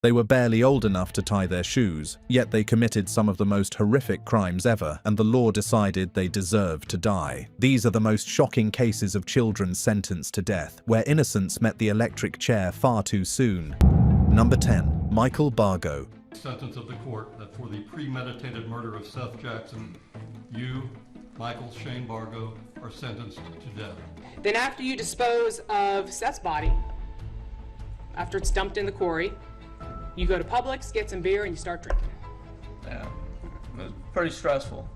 They were barely old enough to tie their shoes, yet they committed some of the most horrific crimes ever, and the law decided they deserved to die. These are the most shocking cases of children sentenced to death, where innocence met the electric chair far too soon. Number 10. Michael Bargo. Sentence of the court that for the premeditated murder of Seth Jackson, you, Michael Shane Bargo, are sentenced to death. Then after you dispose of Seth's body, after it's dumped in the quarry, you go to Publix, get some beer, and you start drinking. Yeah, it was pretty stressful.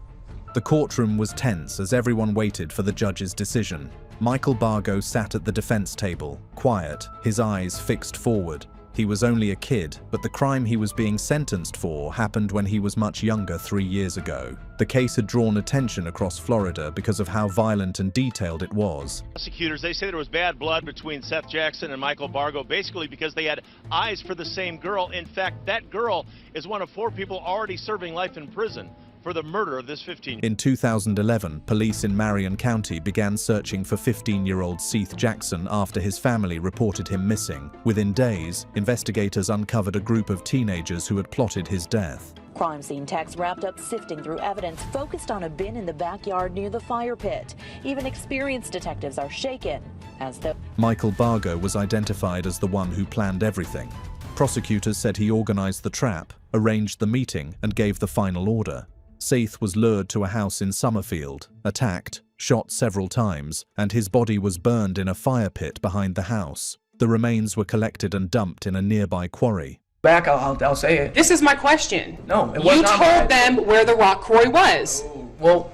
The courtroom was tense as everyone waited for the judge's decision. Michael Bargo sat at the defense table, quiet, his eyes fixed forward. He was only a kid, but the crime he was being sentenced for happened when he was much younger 3 years ago. The case had drawn attention across Florida because of how violent and detailed it was. Prosecutors, they say there was bad blood between Seth Jackson and Michael Bargo, basically because they had eyes for the same girl. In fact, that girl is one of 4 people already serving life in prison for the murder of this 15-year-old. In 2011, police in Marion County began searching for 15-year-old Seth Jackson after his family reported him missing. Within days, investigators uncovered a group of teenagers who had plotted his death. Crime scene techs wrapped up sifting through evidence focused on a bin in the backyard near the fire pit. Even experienced detectives are shaken, as though Michael Bargo was identified as the one who planned everything. Prosecutors said he organized the trap, arranged the meeting, and gave the final order. Seth was lured to a house in Summerfield, attacked, shot several times, and his body was burned in a fire pit behind the house. The remains were collected and dumped in a nearby quarry. Back, I'll say it. This is my question. No, it was you not told them where the rock quarry was. Well,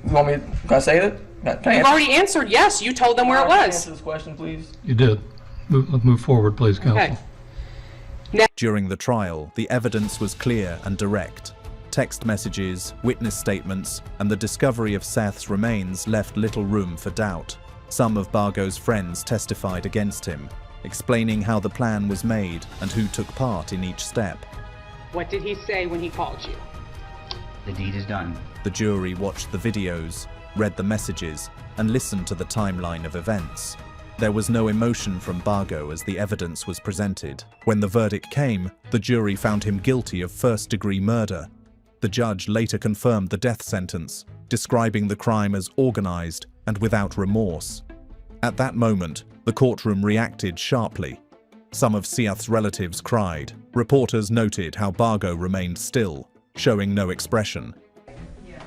you want me? Can I say it? You've already answered yes. You told them where it was. Answer this question, please. You did. Let's move forward, please, counsel. Okay. During the trial, the evidence was clear and direct. Text messages, witness statements, and the discovery of Seth's remains left little room for doubt. Some of Bargo's friends testified against him, explaining how the plan was made and who took part in each step. What did he say when he called you? The deed is done. The jury watched the videos, read the messages, and listened to the timeline of events. There was no emotion from Bargo as the evidence was presented. When the verdict came, the jury found him guilty of first-degree murder. The judge later confirmed the death sentence, describing the crime as organized and without remorse. At that moment, the courtroom reacted sharply. Some of Seth's relatives cried. Reporters noted how Bargo remained still, showing no expression. Yes.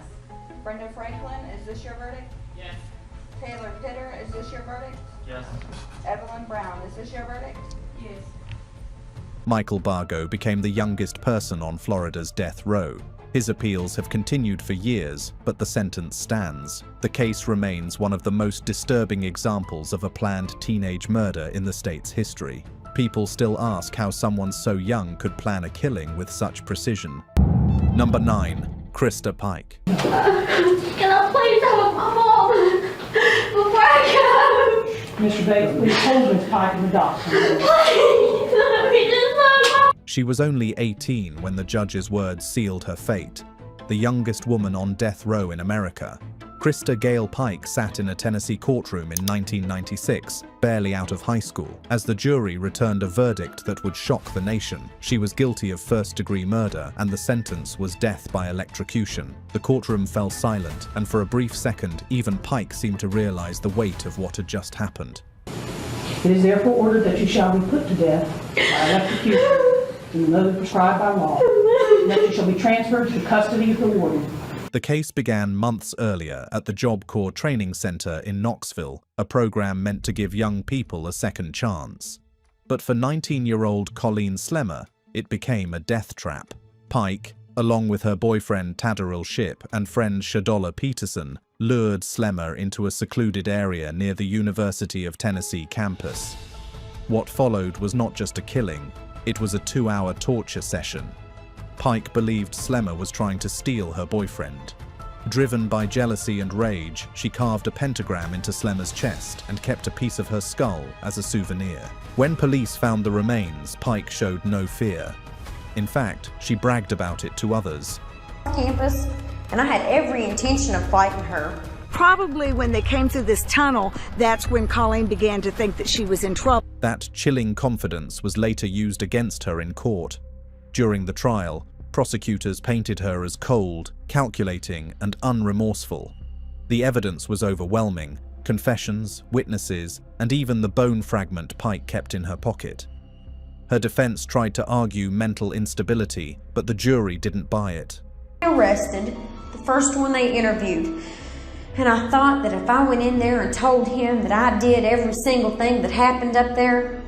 Brenda Franklin, is this your verdict? Yes. Taylor Pitter, is this your verdict? Yes. Evelyn Brown, is this your verdict? Yes. Michael Bargo became the youngest person on Florida's death row. His appeals have continued for years, but the sentence stands. The case remains one of the most disturbing examples of a planned teenage murder in the state's history. People still ask how someone so young could plan a killing with such precision. Number 9. Krista Pike. Can I please have my mom before I go? Mr. Bates, please hold Miss Pike in the dock. Please, let me just my mom. She was only 18 when the judge's words sealed her fate, the youngest woman on death row in America. Krista Gale Pike sat in a Tennessee courtroom in 1996, barely out of high school, as the jury returned a verdict that would shock the nation. She was guilty of first-degree murder, and the sentence was death by electrocution. The courtroom fell silent, and for a brief second, even Pike seemed to realize the weight of what had just happened. It is therefore ordered that you shall be put to death by electrocution in the mode prescribed by law, and that you shall be transferred to the custody of the warden. The case began months earlier at the Job Corps Training Center in Knoxville, a program meant to give young people a second chance. But for 19-year-old Colleen Slemmer, it became a death trap. Pike, along with her boyfriend Tadderil Shipp and friend Shadola Peterson, lured Slemmer into a secluded area near the University of Tennessee campus. What followed was not just a killing, it was a 2-hour torture session. Pike believed Slemmer was trying to steal her boyfriend. Driven by jealousy and rage, she carved a pentagram into Slemmer's chest and kept a piece of her skull as a souvenir. When police found the remains, Pike showed no fear. In fact, she bragged about it to others. Campus, and I had every intention of fighting her. Probably when they came through this tunnel, that's when Colleen began to think that she was in trouble. That chilling confidence was later used against her in court. During the trial, prosecutors painted her as cold, calculating, and unremorseful. The evidence was overwhelming: confessions, witnesses, and even the bone fragment Pike kept in her pocket. Her defense tried to argue mental instability, but the jury didn't buy it. Arrested, the first one they interviewed. And I thought that if I went in there and told him that I did every single thing that happened up there,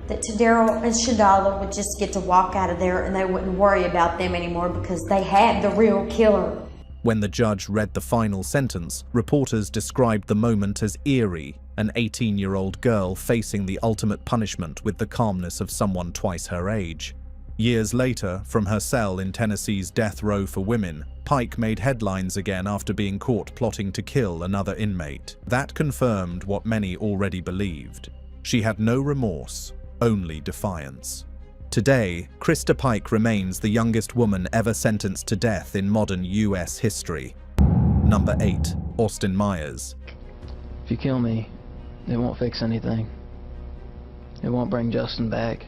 that Tadaro and Shadala would just get to walk out of there and they wouldn't worry about them anymore because they had the real killer. When the judge read the final sentence, reporters described the moment as eerie, an 18-year-old girl facing the ultimate punishment with the calmness of someone twice her age. Years later, from her cell in Tennessee's death row for women, Pike made headlines again after being caught plotting to kill another inmate. That confirmed what many already believed. She had no remorse, only defiance. Today, Krista Pike remains the youngest woman ever sentenced to death in modern US history. Number 8. Austin Myers. If you kill me, it won't fix anything. It won't bring Justin back.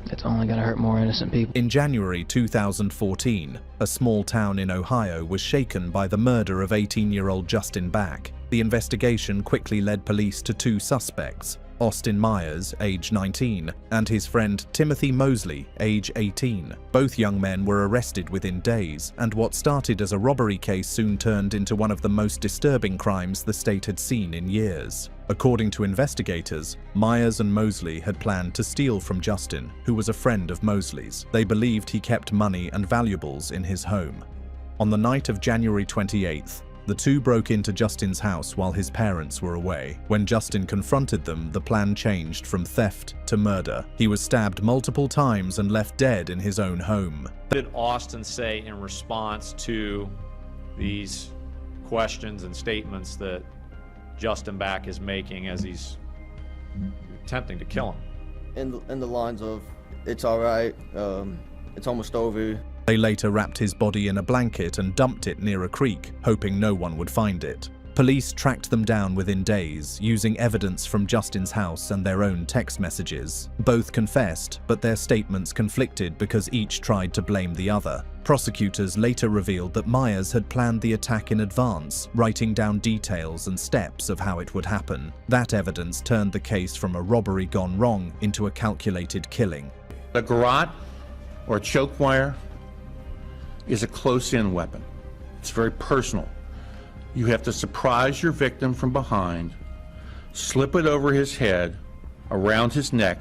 It's only going to hurt more innocent people. In January 2014, a small town in Ohio was shaken by the murder of 18-year-old Justin Back. The investigation quickly led police to 2 suspects: Austin Myers, age 19, and his friend Timothy Mosley, age 18. Both young men were arrested within days, and what started as a robbery case soon turned into one of the most disturbing crimes the state had seen in years. According to investigators, Myers and Mosley had planned to steal from Justin, who was a friend of Mosley's. They believed he kept money and valuables in his home. On the night of January 28th, the two broke into Justin's house while his parents were away. When Justin confronted them, the plan changed from theft to murder. He was stabbed multiple times and left dead in his own home. What did Austin say in response to these questions and statements that Justin Back is making as he's attempting to kill him? In the lines of, "It's all right, it's almost over." They later wrapped his body in a blanket and dumped it near a creek, hoping no one would find it. Police tracked them down within days, using evidence from Justin's house and their own text messages. Both confessed, but their statements conflicted because each tried to blame the other. Prosecutors later revealed that Myers had planned the attack in advance, writing down details and steps of how it would happen. That evidence turned the case from a robbery gone wrong into a calculated killing. A garrote or a choke wire is a close-in weapon. It's very personal. You have to surprise your victim from behind, slip it over his head, around his neck,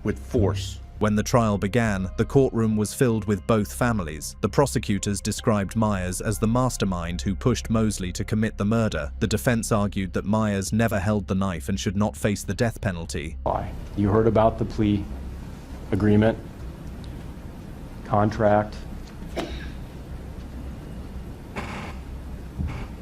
with force. When the trial began, the courtroom was filled with both families. The prosecutors described Myers as the mastermind who pushed Mosley to commit the murder. The defense argued that Myers never held the knife and should not face the death penalty. You heard about the plea agreement, contract.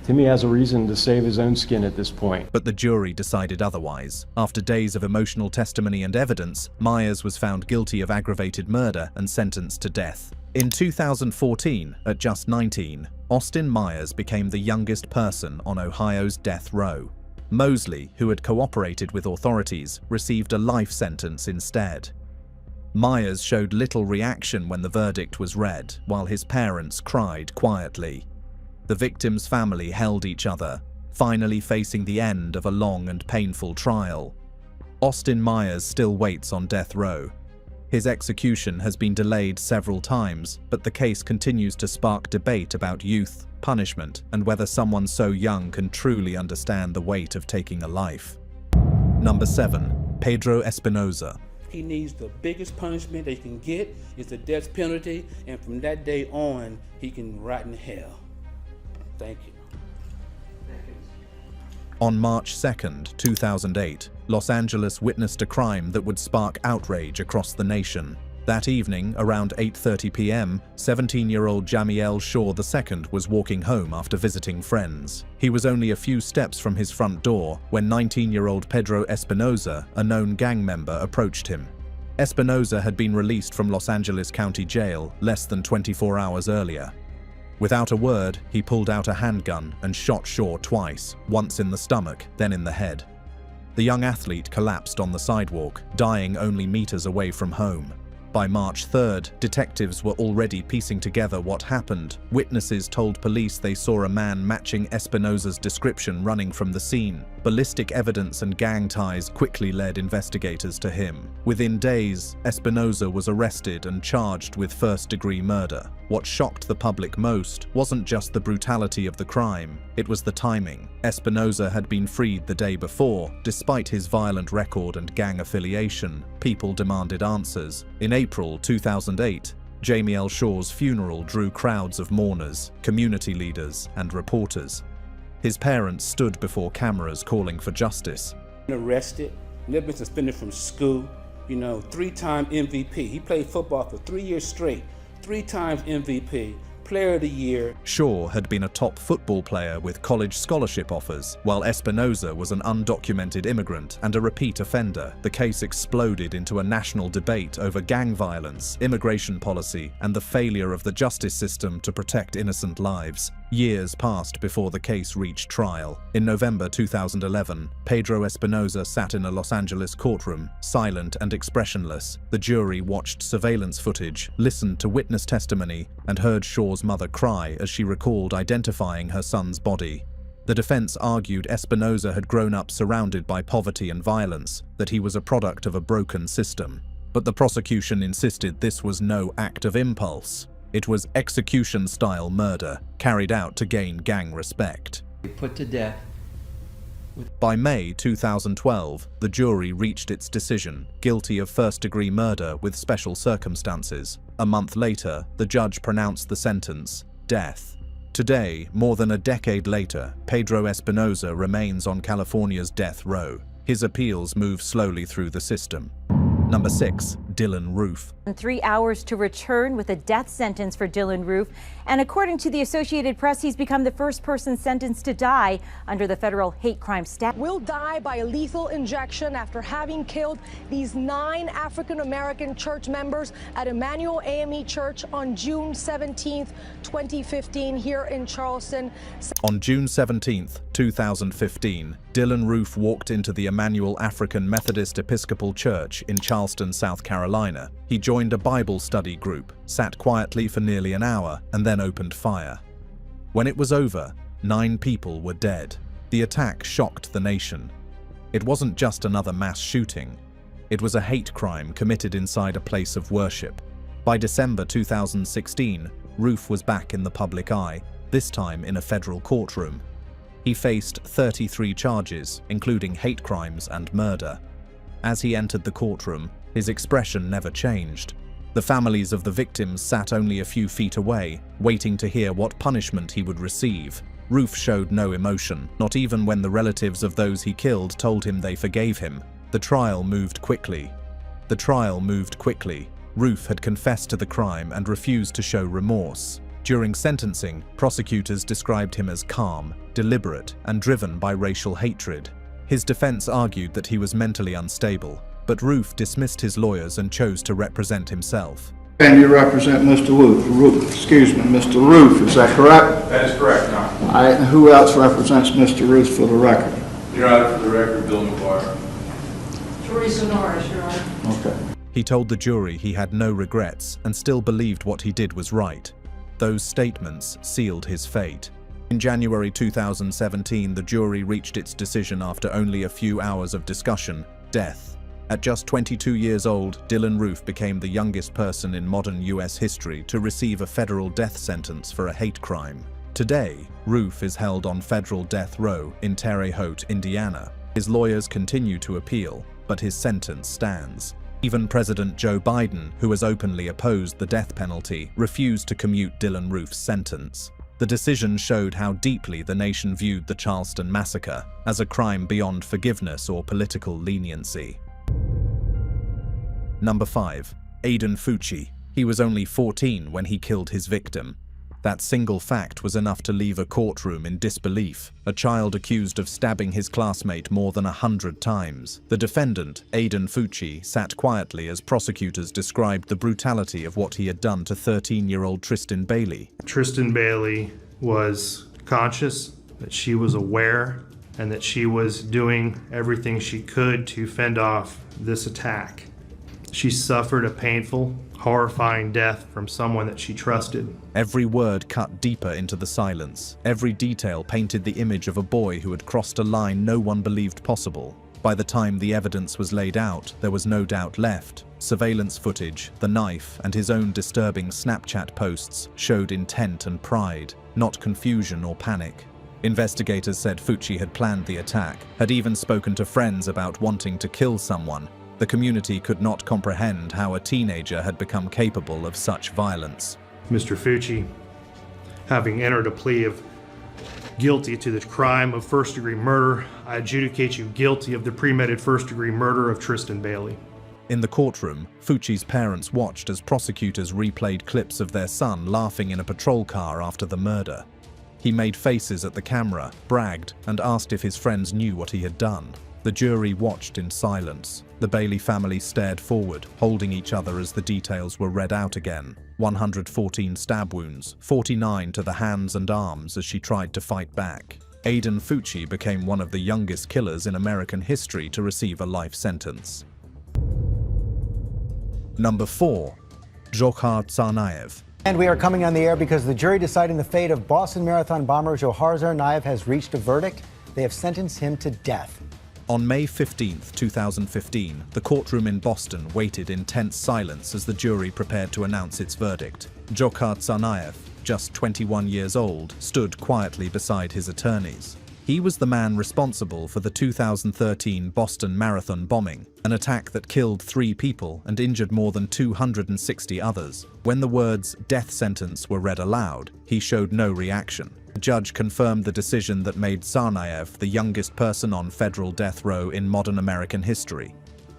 Timmy has a reason to save his own skin at this point. But the jury decided otherwise. After days of emotional testimony and evidence, Myers was found guilty of aggravated murder and sentenced to death. In 2014, at just 19, Austin Myers became the youngest person on Ohio's death row. Mosley, who had cooperated with authorities, received a life sentence instead. Myers showed little reaction when the verdict was read, while his parents cried quietly. The victim's family held each other, finally facing the end of a long and painful trial. Austin Myers still waits on death row. His execution has been delayed several times, but the case continues to spark debate about youth, punishment, and whether someone so young can truly understand the weight of taking a life. Number 7. Pedro Espinoza. He needs the biggest punishment they can get is the death penalty, and from that day on, he can rot in hell. Thank you. On March 2, 2008, Los Angeles witnessed a crime that would spark outrage across the nation. That evening, around 8:30 p.m., 17-year-old Jamiel Shaw II was walking home after visiting friends. He was only a few steps from his front door when 19-year-old Pedro Espinoza, a known gang member, approached him. Espinoza had been released from Los Angeles County Jail less than 24 hours earlier. Without a word, he pulled out a handgun and shot Shaw twice, once in the stomach, then in the head. The young athlete collapsed on the sidewalk, dying only meters away from home. By March 3rd, detectives were already piecing together what happened. Witnesses told police they saw a man matching Espinosa's description running from the scene. Ballistic evidence and gang ties quickly led investigators to him. Within days, Espinosa was arrested and charged with first-degree murder. What shocked the public most wasn't just the brutality of the crime, it was the timing. Espinosa had been freed the day before. Despite his violent record and gang affiliation, people demanded answers. In April 2008, Jamie L. Shaw's funeral drew crowds of mourners, community leaders, and reporters. His parents stood before cameras calling for justice. Arrested, never been suspended from school, 3-time MVP. He played football for 3 years straight, 3 times MVP, Player of the Year. Shaw had been a top football player with college scholarship offers, while Espinosa was an undocumented immigrant and a repeat offender. The case exploded into a national debate over gang violence, immigration policy, and the failure of the justice system to protect innocent lives. Years passed before the case reached trial. In November 2011, Pedro Espinosa sat in a Los Angeles courtroom, silent and expressionless. The jury watched surveillance footage, listened to witness testimony, and heard Shaw's mother cry as she recalled identifying her son's body. The defense argued Espinosa had grown up surrounded by poverty and violence, that he was a product of a broken system. But the prosecution insisted this was no act of impulse. It was execution-style murder, carried out to gain gang respect. Put to death. By May 2012, the jury reached its decision, guilty of first-degree murder with special circumstances. A month later, the judge pronounced the sentence, death. Today, more than a decade later, Pedro Espinosa remains on California's death row. His appeals move slowly through the system. Number 6, Dylan Roof. 3 hours to return with a death sentence for Dylan Roof. And according to the Associated Press, he's become the first person sentenced to die under the federal hate crime statute. Will die by a lethal injection after having killed these 9 African-American church members at Emmanuel AME Church on June 17th, 2015 here in Charleston. On June 17th, 2015, Dylan Roof walked into the Emmanuel African Methodist Episcopal Church in Charleston, South Carolina. He joined a Bible study group, sat quietly for nearly an hour, and then opened fire. When it was over, 9 people were dead. The attack shocked the nation. It wasn't just another mass shooting. It was a hate crime committed inside a place of worship. By December 2016, Roof was back in the public eye, this time in a federal courtroom. He faced 33 charges, including hate crimes and murder. As he entered the courtroom, his expression never changed. The families of the victims sat only a few feet away, waiting to hear what punishment he would receive. Roof showed no emotion, not even when the relatives of those he killed told him they forgave him. The trial moved quickly. Roof had confessed to the crime and refused to show remorse. During sentencing, prosecutors described him as calm, deliberate, and driven by racial hatred. His defense argued that he was mentally unstable, but Roof dismissed his lawyers and chose to represent himself. And you represent Mr. Mr. Roof, is that correct? That is correct, Your Honor. All right, and who else represents Mr. Roof for the record? Your Honor, for the record, Bill McGuire. Teresa Norris, Your Honor. Okay. He told the jury he had no regrets and still believed what he did was right. Those statements sealed his fate. In January 2017, the jury reached its decision after only a few hours of discussion: death. At just 22 years old, Dylan Roof became the youngest person in modern U.S. history to receive a federal death sentence for a hate crime. Today, Roof is held on federal death row in Terre Haute, Indiana. His lawyers continue to appeal, but his sentence stands. Even President Joe Biden, who has openly opposed the death penalty, refused to commute Dylan Roof's sentence. The decision showed how deeply the nation viewed the Charleston massacre as a crime beyond forgiveness or political leniency. Number 5. Aiden Fucci. He was only 14 when he killed his victim. That single fact was enough to leave a courtroom in disbelief. A child accused of stabbing his classmate more than 100 times. The defendant, Aiden Fucci, sat quietly as prosecutors described the brutality of what he had done to 13-year-old Tristan Bailey. Tristan Bailey was conscious, that she was aware, and that she was doing everything she could to fend off this attack. She suffered a painful, horrifying death from someone that she trusted. Every word cut deeper into the silence. Every detail painted the image of a boy who had crossed a line no one believed possible. By the time the evidence was laid out, there was no doubt left. Surveillance footage, the knife, and his own disturbing Snapchat posts showed intent and pride, not confusion or panic. Investigators said Fucci had planned the attack, had even spoken to friends about wanting to kill someone. The community could not comprehend how a teenager had become capable of such violence. Mr. Fucci, having entered a plea of guilty to the crime of first-degree murder, I adjudicate you guilty of the premeditated first-degree murder of Tristan Bailey. In the courtroom, Fucci's parents watched as prosecutors replayed clips of their son laughing in a patrol car after the murder. He made faces at the camera, bragged, and asked if his friends knew what he had done. The jury watched in silence. The Bailey family stared forward, holding each other as the details were read out again. 114 stab wounds, 49 to the hands and arms as she tried to fight back. Aidan Fucci became one of the youngest killers in American history to receive a life sentence. Number 4. Dzhokhar Tsarnaev. And we are coming on the air because the jury deciding the fate of Boston Marathon bomber Dzhokhar Tsarnaev has reached a verdict. They have sentenced him to death. On May 15, 2015, the courtroom in Boston waited in tense silence as the jury prepared to announce its verdict. Dzhokhar Tsarnaev, just 21 years old, stood quietly beside his attorneys. He was the man responsible for the 2013 Boston Marathon bombing, an attack that killed 3 people and injured more than 260 others. When the words "death sentence" were read aloud, he showed no reaction. The judge confirmed the decision that made Tsarnaev the youngest person on federal death row in modern American history.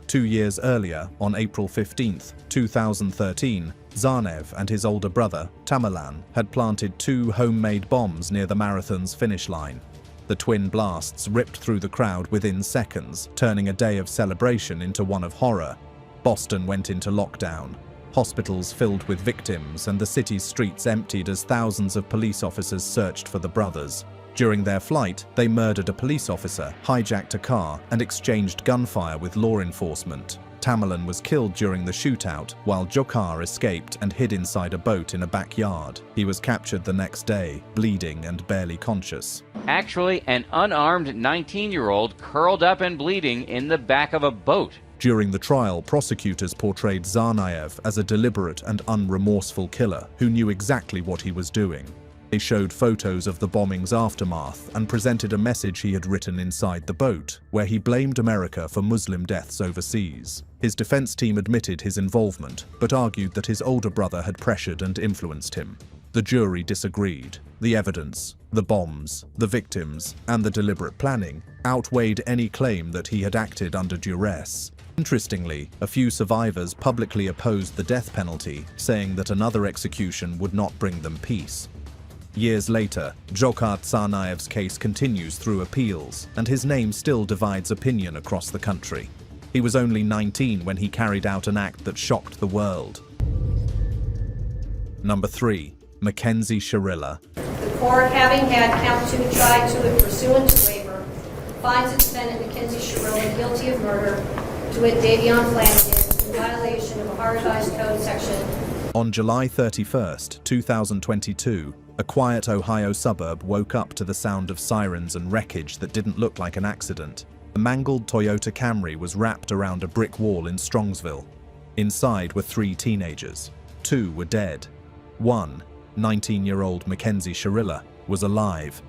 2 years earlier, on April 15, 2013, Tsarnaev and his older brother, Tamerlan, had planted 2 homemade bombs near the marathon's finish line. The twin blasts ripped through the crowd within seconds, turning a day of celebration into one of horror. Boston went into lockdown. Hospitals filled with victims and the city's streets emptied as thousands of police officers searched for the brothers. During their flight, they murdered a police officer, hijacked a car, and exchanged gunfire with law enforcement. Tamerlan was killed during the shootout, while Dzhokhar escaped and hid inside a boat in a backyard. He was captured the next day, bleeding and barely conscious. Actually, an unarmed 19-year-old curled up and bleeding in the back of a boat. During the trial, prosecutors portrayed Tsarnaev as a deliberate and unremorseful killer who knew exactly what he was doing. They showed photos of the bombing's aftermath and presented a message he had written inside the boat, where he blamed America for Muslim deaths overseas. His defense team admitted his involvement, but argued that his older brother had pressured and influenced him. The jury disagreed. The evidence, the bombs, the victims, and the deliberate planning outweighed any claim that he had acted under duress. Interestingly, a few survivors publicly opposed the death penalty, saying that another execution would not bring them peace. Years later, Dzhokhar Tsarnaev's case continues through appeals, and his name still divides opinion across the country. He was only 19 when he carried out an act that shocked the world. Number 3. Mackenzie Shirilla. The court, having had count 2 tried to it pursuant to waiver, finds the defendant Mackenzie Shirilla guilty of murder, to wit Davion Flanagan, in violation of Ohio Revised Code section. On July 31, 2022, a quiet Ohio suburb woke up to the sound of sirens and wreckage that didn't look like an accident. A mangled Toyota Camry was wrapped around a brick wall in Strongsville. Inside were 3 teenagers. 2 were dead. 1, 19-year-old Mackenzie Shirilla, was alive.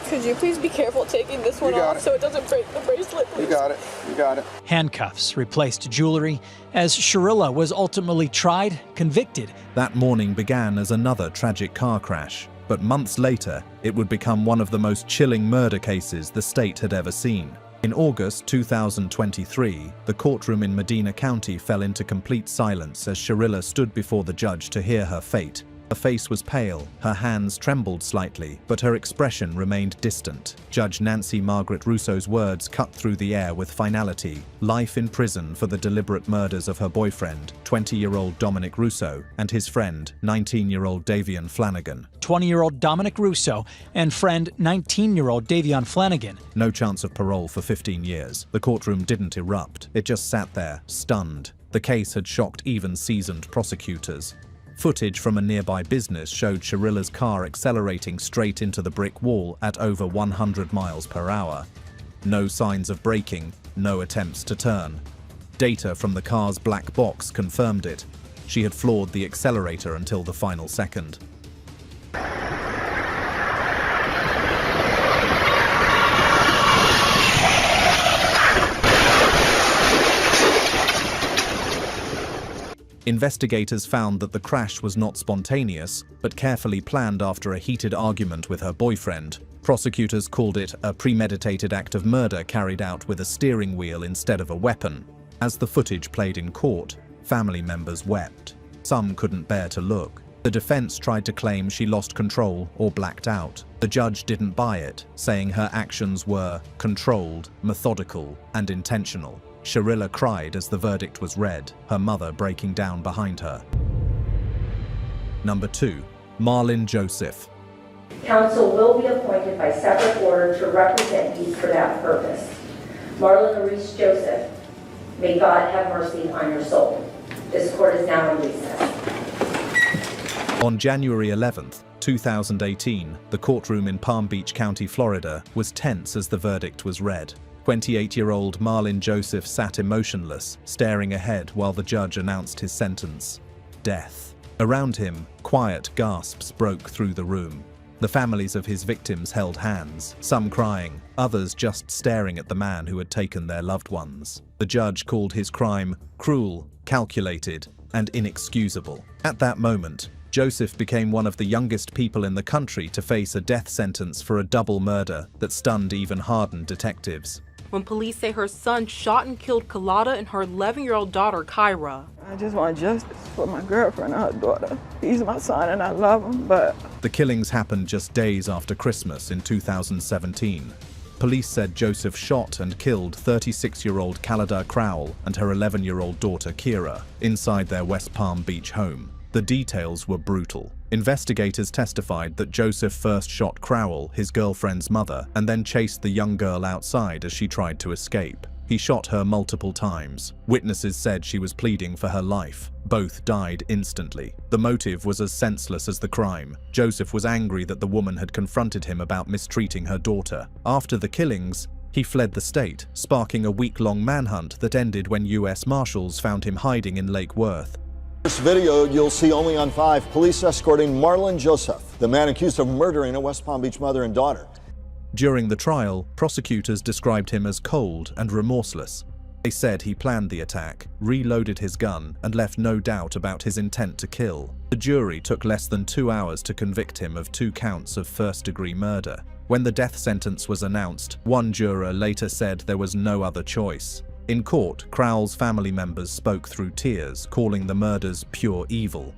Could you please be careful taking this one off so it doesn't break the bracelet, please? You got it. You got it. Handcuffs replaced jewelry as Shirilla was ultimately tried, convicted. That morning began as another tragic car crash, but months later, it would become one of the most chilling murder cases the state had ever seen. In August 2023, the courtroom in Medina County fell into complete silence as Shirilla stood before the judge to hear her fate. Her face was pale, her hands trembled slightly, but her expression remained distant. Judge Nancy Margaret Russo's words cut through the air with finality: life in prison for the deliberate murders of her boyfriend, 20-year-old Dominic Russo, and his friend, 19-year-old Davion Flanagan. 20-year-old Dominic Russo and friend 19-year-old Davion Flanagan. No chance of parole for 15 years. The courtroom didn't erupt. It just sat there, stunned. The case had shocked even seasoned prosecutors. Footage from a nearby business showed Sharilla's car accelerating straight into the brick wall at over 100 miles per hour. No signs of braking, no attempts to turn. Data from the car's black box confirmed it. She had floored the accelerator until the final second. Investigators found that the crash was not spontaneous, but carefully planned after a heated argument with her boyfriend. Prosecutors called it a premeditated act of murder carried out with a steering wheel instead of a weapon. As the footage played in court, family members wept. Some couldn't bear to look. The defense tried to claim she lost control or blacked out. The judge didn't buy it, saying her actions were controlled, methodical, and intentional. Sharilla cried as the verdict was read, her mother breaking down behind her. Number 2. Marlon Joseph. Counsel will be appointed by separate order to represent you for that purpose. Marlon Maurice Joseph, may God have mercy on your soul. This court is now in recess. On January 11th, 2018, the courtroom in Palm Beach County, Florida, was tense as the verdict was read. 28-year-old Marlon Joseph sat emotionless, staring ahead while the judge announced his sentence: death. Around him, quiet gasps broke through the room. The families of his victims held hands, some crying, others just staring at the man who had taken their loved ones. The judge called his crime cruel, calculated, and inexcusable. At that moment, Joseph became one of the youngest people in the country to face a death sentence for a double murder that stunned even hardened detectives. When police say her son shot and killed Kalada and her 11-year-old daughter, Kyra. I just want justice for my girlfriend and her daughter. He's my son and I love him, but... The killings happened just days after Christmas in 2017. Police said Joseph shot and killed 36-year-old Kalada Crowell and her 11-year-old daughter, Kira, inside their West Palm Beach home. The details were brutal. Investigators testified that Joseph first shot Crowell, his girlfriend's mother, and then chased the young girl outside as she tried to escape. He shot her multiple times. Witnesses said she was pleading for her life. Both died instantly. The motive was as senseless as the crime. Joseph was angry that the woman had confronted him about mistreating her daughter. After the killings, he fled the state, sparking a week-long manhunt that ended when U.S. Marshals found him hiding in Lake Worth. This video you'll see only on 5. Police escorting Marlon Joseph, the man accused of murdering a West Palm Beach mother and daughter. During the trial, prosecutors described him as cold and remorseless. They said he planned the attack, reloaded his gun, and left no doubt about his intent to kill. The jury took less than 2 hours to convict him of 2 counts of first-degree murder. When the death sentence was announced, one juror later said there was no other choice. In court, Crowell's family members spoke through tears, calling the murders pure evil.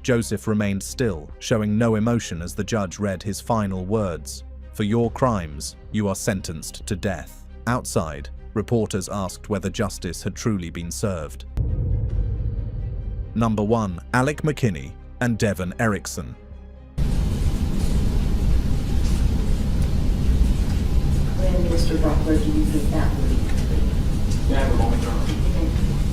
Joseph remained still, showing no emotion as the judge read his final words: "For your crimes, you are sentenced to death." Outside, reporters asked whether justice had truly been served. Number 1. Alec McKinney and Devon Erickson. When Mr. Buckler, do you think that would be?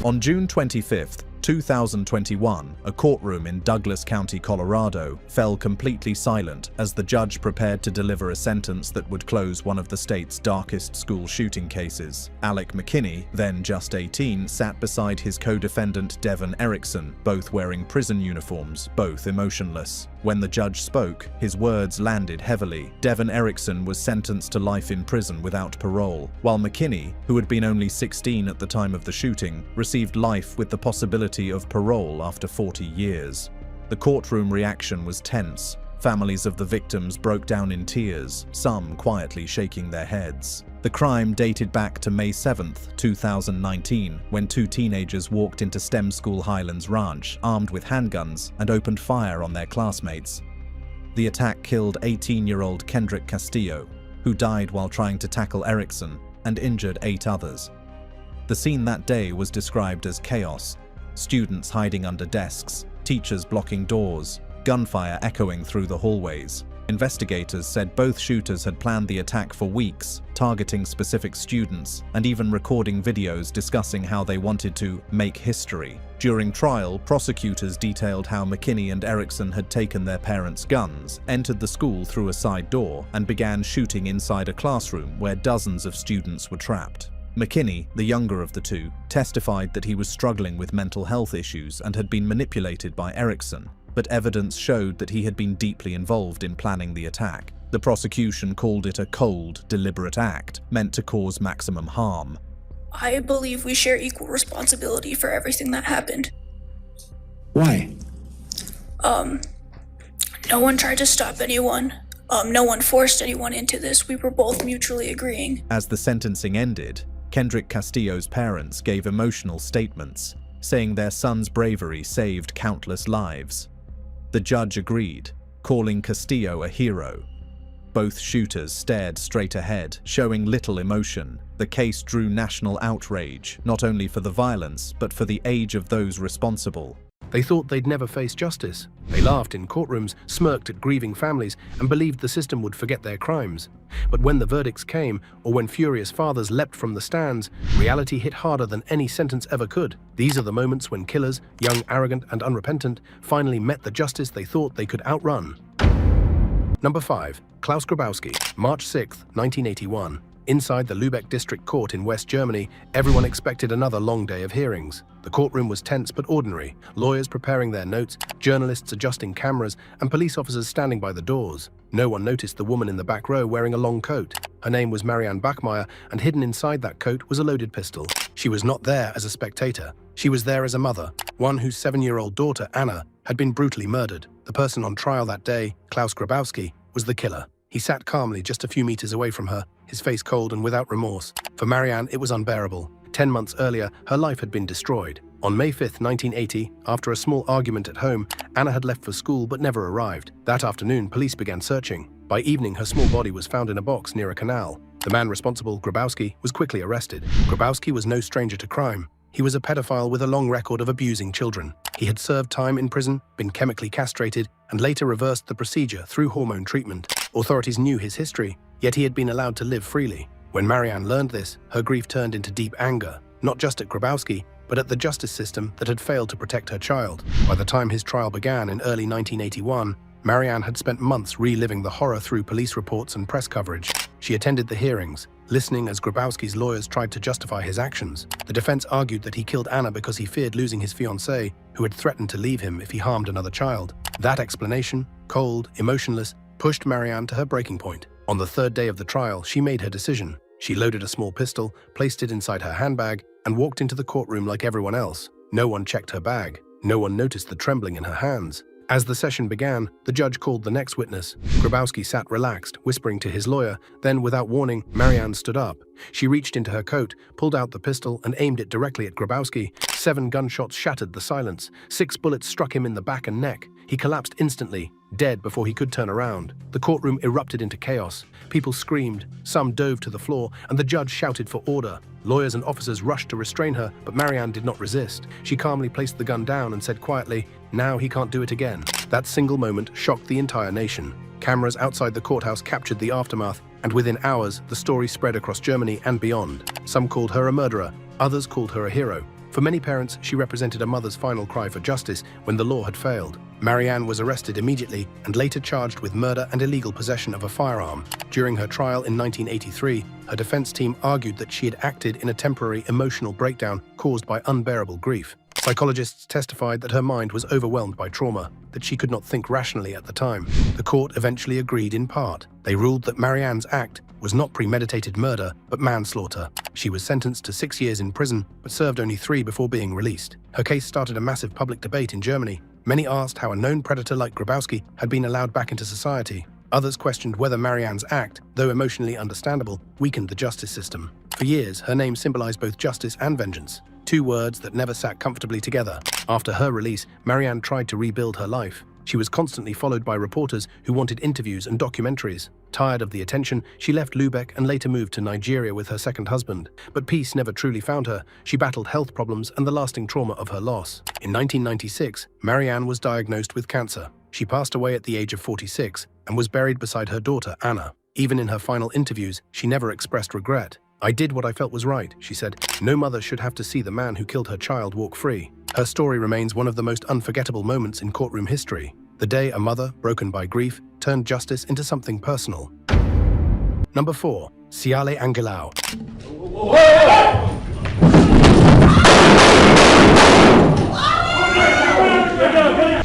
On June 25th, 2021, a courtroom in Douglas County, Colorado, fell completely silent as the judge prepared to deliver a sentence that would close one of the state's darkest school shooting cases. Alec McKinney, then just 18, sat beside his co-defendant Devon Erickson, both wearing prison uniforms, both emotionless. When the judge spoke, his words landed heavily. Devon Erickson was sentenced to life in prison without parole, while McKinney, who had been only 16 at the time of the shooting, received life with the possibility of parole after 40 years. The courtroom reaction was tense. Families of the victims broke down in tears, some quietly shaking their heads. The crime dated back to May 7, 2019, when two teenagers walked into STEM School Highlands Ranch armed with handguns and opened fire on their classmates. The attack killed 18-year-old Kendrick Castillo, who died while trying to tackle Erickson, and injured 8 others. The scene that day was described as chaos: students hiding under desks, teachers blocking doors, gunfire echoing through the hallways. Investigators said both shooters had planned the attack for weeks, targeting specific students and even recording videos discussing how they wanted to make history. During trial, prosecutors detailed how McKinney and Erickson had taken their parents' guns, entered the school through a side door, and began shooting inside a classroom where dozens of students were trapped. McKinney, the younger of the two, testified that he was struggling with mental health issues and had been manipulated by Erickson, but evidence showed that he had been deeply involved in planning the attack. The prosecution called it a cold, deliberate act, meant to cause maximum harm. I believe we share equal responsibility for everything that happened. Why? No one tried to stop anyone. No one forced anyone into this. We were both mutually agreeing. As the sentencing ended, Kendrick Castillo's parents gave emotional statements, saying their son's bravery saved countless lives. The judge agreed, calling Castillo a hero. Both shooters stared straight ahead, showing little emotion. The case drew national outrage, not only for the violence, but for the age of those responsible. They thought they'd never face justice. They laughed in courtrooms, smirked at grieving families, and believed the system would forget their crimes. But when the verdicts came, or when furious fathers leapt from the stands, reality hit harder than any sentence ever could. These are the moments when killers, young, arrogant, and unrepentant, finally met the justice they thought they could outrun. Number 5. Klaus Grabowski, March 6, 1981. Inside the Lübeck District Court in West Germany, everyone expected another long day of hearings. The courtroom was tense but ordinary, lawyers preparing their notes, journalists adjusting cameras, and police officers standing by the doors. No one noticed the woman in the back row wearing a long coat. Her name was Marianne Bachmeier, and hidden inside that coat was a loaded pistol. She was not there as a spectator. She was there as a mother, one whose 7-year-old daughter, Anna, had been brutally murdered. The person on trial that day, Klaus Grabowski, was the killer. He sat calmly just a few meters away from her, his face cold and without remorse. For Marianne, it was unbearable. 10 months earlier, her life had been destroyed. On May 5, 1980, after a small argument at home, Anna had left for school but never arrived. That afternoon, police began searching. By evening, her small body was found in a box near a canal. The man responsible, Grabowski, was quickly arrested. Grabowski was no stranger to crime. He was a pedophile with a long record of abusing children. He had served time in prison, been chemically castrated, and later reversed the procedure through hormone treatment. Authorities knew his history, yet he had been allowed to live freely. When Marianne learned this, her grief turned into deep anger, not just at Grabowski, but at the justice system that had failed to protect her child. By the time his trial began in early 1981, Marianne had spent months reliving the horror through police reports and press coverage. She attended the hearings, listening as Grabowski's lawyers tried to justify his actions. The defense argued that he killed Anna because he feared losing his fiancée, who had threatened to leave him if he harmed another child. That explanation, cold, emotionless, pushed Marianne to her breaking point. On the third day of the trial, she made her decision. She loaded a small pistol, placed it inside her handbag, and walked into the courtroom like everyone else. No one checked her bag. No one noticed the trembling in her hands. As the session began, the judge called the next witness. Grabowski sat relaxed, whispering to his lawyer. Then, without warning, Marianne stood up. She reached into her coat, pulled out the pistol, and aimed it directly at Grabowski. 7 gunshots shattered the silence. 6 bullets struck him in the back and neck. He collapsed instantly, dead before he could turn around. The courtroom erupted into chaos. People screamed, some dove to the floor, and the judge shouted for order. Lawyers and officers rushed to restrain her, but Marianne did not resist. She calmly placed the gun down and said quietly, "Now he can't do it again." That single moment shocked the entire nation. Cameras outside the courthouse captured the aftermath, and within hours, the story spread across Germany and beyond. Some called her a murderer, others called her a hero. For many parents, she represented a mother's final cry for justice when the law had failed. Marianne was arrested immediately and later charged with murder and illegal possession of a firearm. During her trial in 1983, her defense team argued that she had acted in a temporary emotional breakdown caused by unbearable grief. Psychologists testified that her mind was overwhelmed by trauma, that she could not think rationally at the time. The court eventually agreed in part. They ruled that Marianne's act was not premeditated murder, but manslaughter. She was sentenced to 6 years in prison, but served only 3 before being released. Her case started a massive public debate in Germany. Many asked how a known predator like Grabowski had been allowed back into society. Others questioned whether Marianne's act, though emotionally understandable, weakened the justice system. For years, her name symbolized both justice and vengeance, two words that never sat comfortably together. After her release, Marianne tried to rebuild her life. She was constantly followed by reporters who wanted interviews and documentaries. Tired of the attention, she left Lubeck and later moved to Nigeria with her second husband. But peace never truly found her. She battled health problems and the lasting trauma of her loss. In 1996, Marianne was diagnosed with cancer. She passed away at the age of 46 and was buried beside her daughter, Anna. Even in her final interviews, she never expressed regret. "I did what I felt was right," she said. "No mother should have to see the man who killed her child walk free." Her story remains one of the most unforgettable moments in courtroom history. The day a mother, broken by grief, turned justice into something personal. Number 4. Siale Angelou.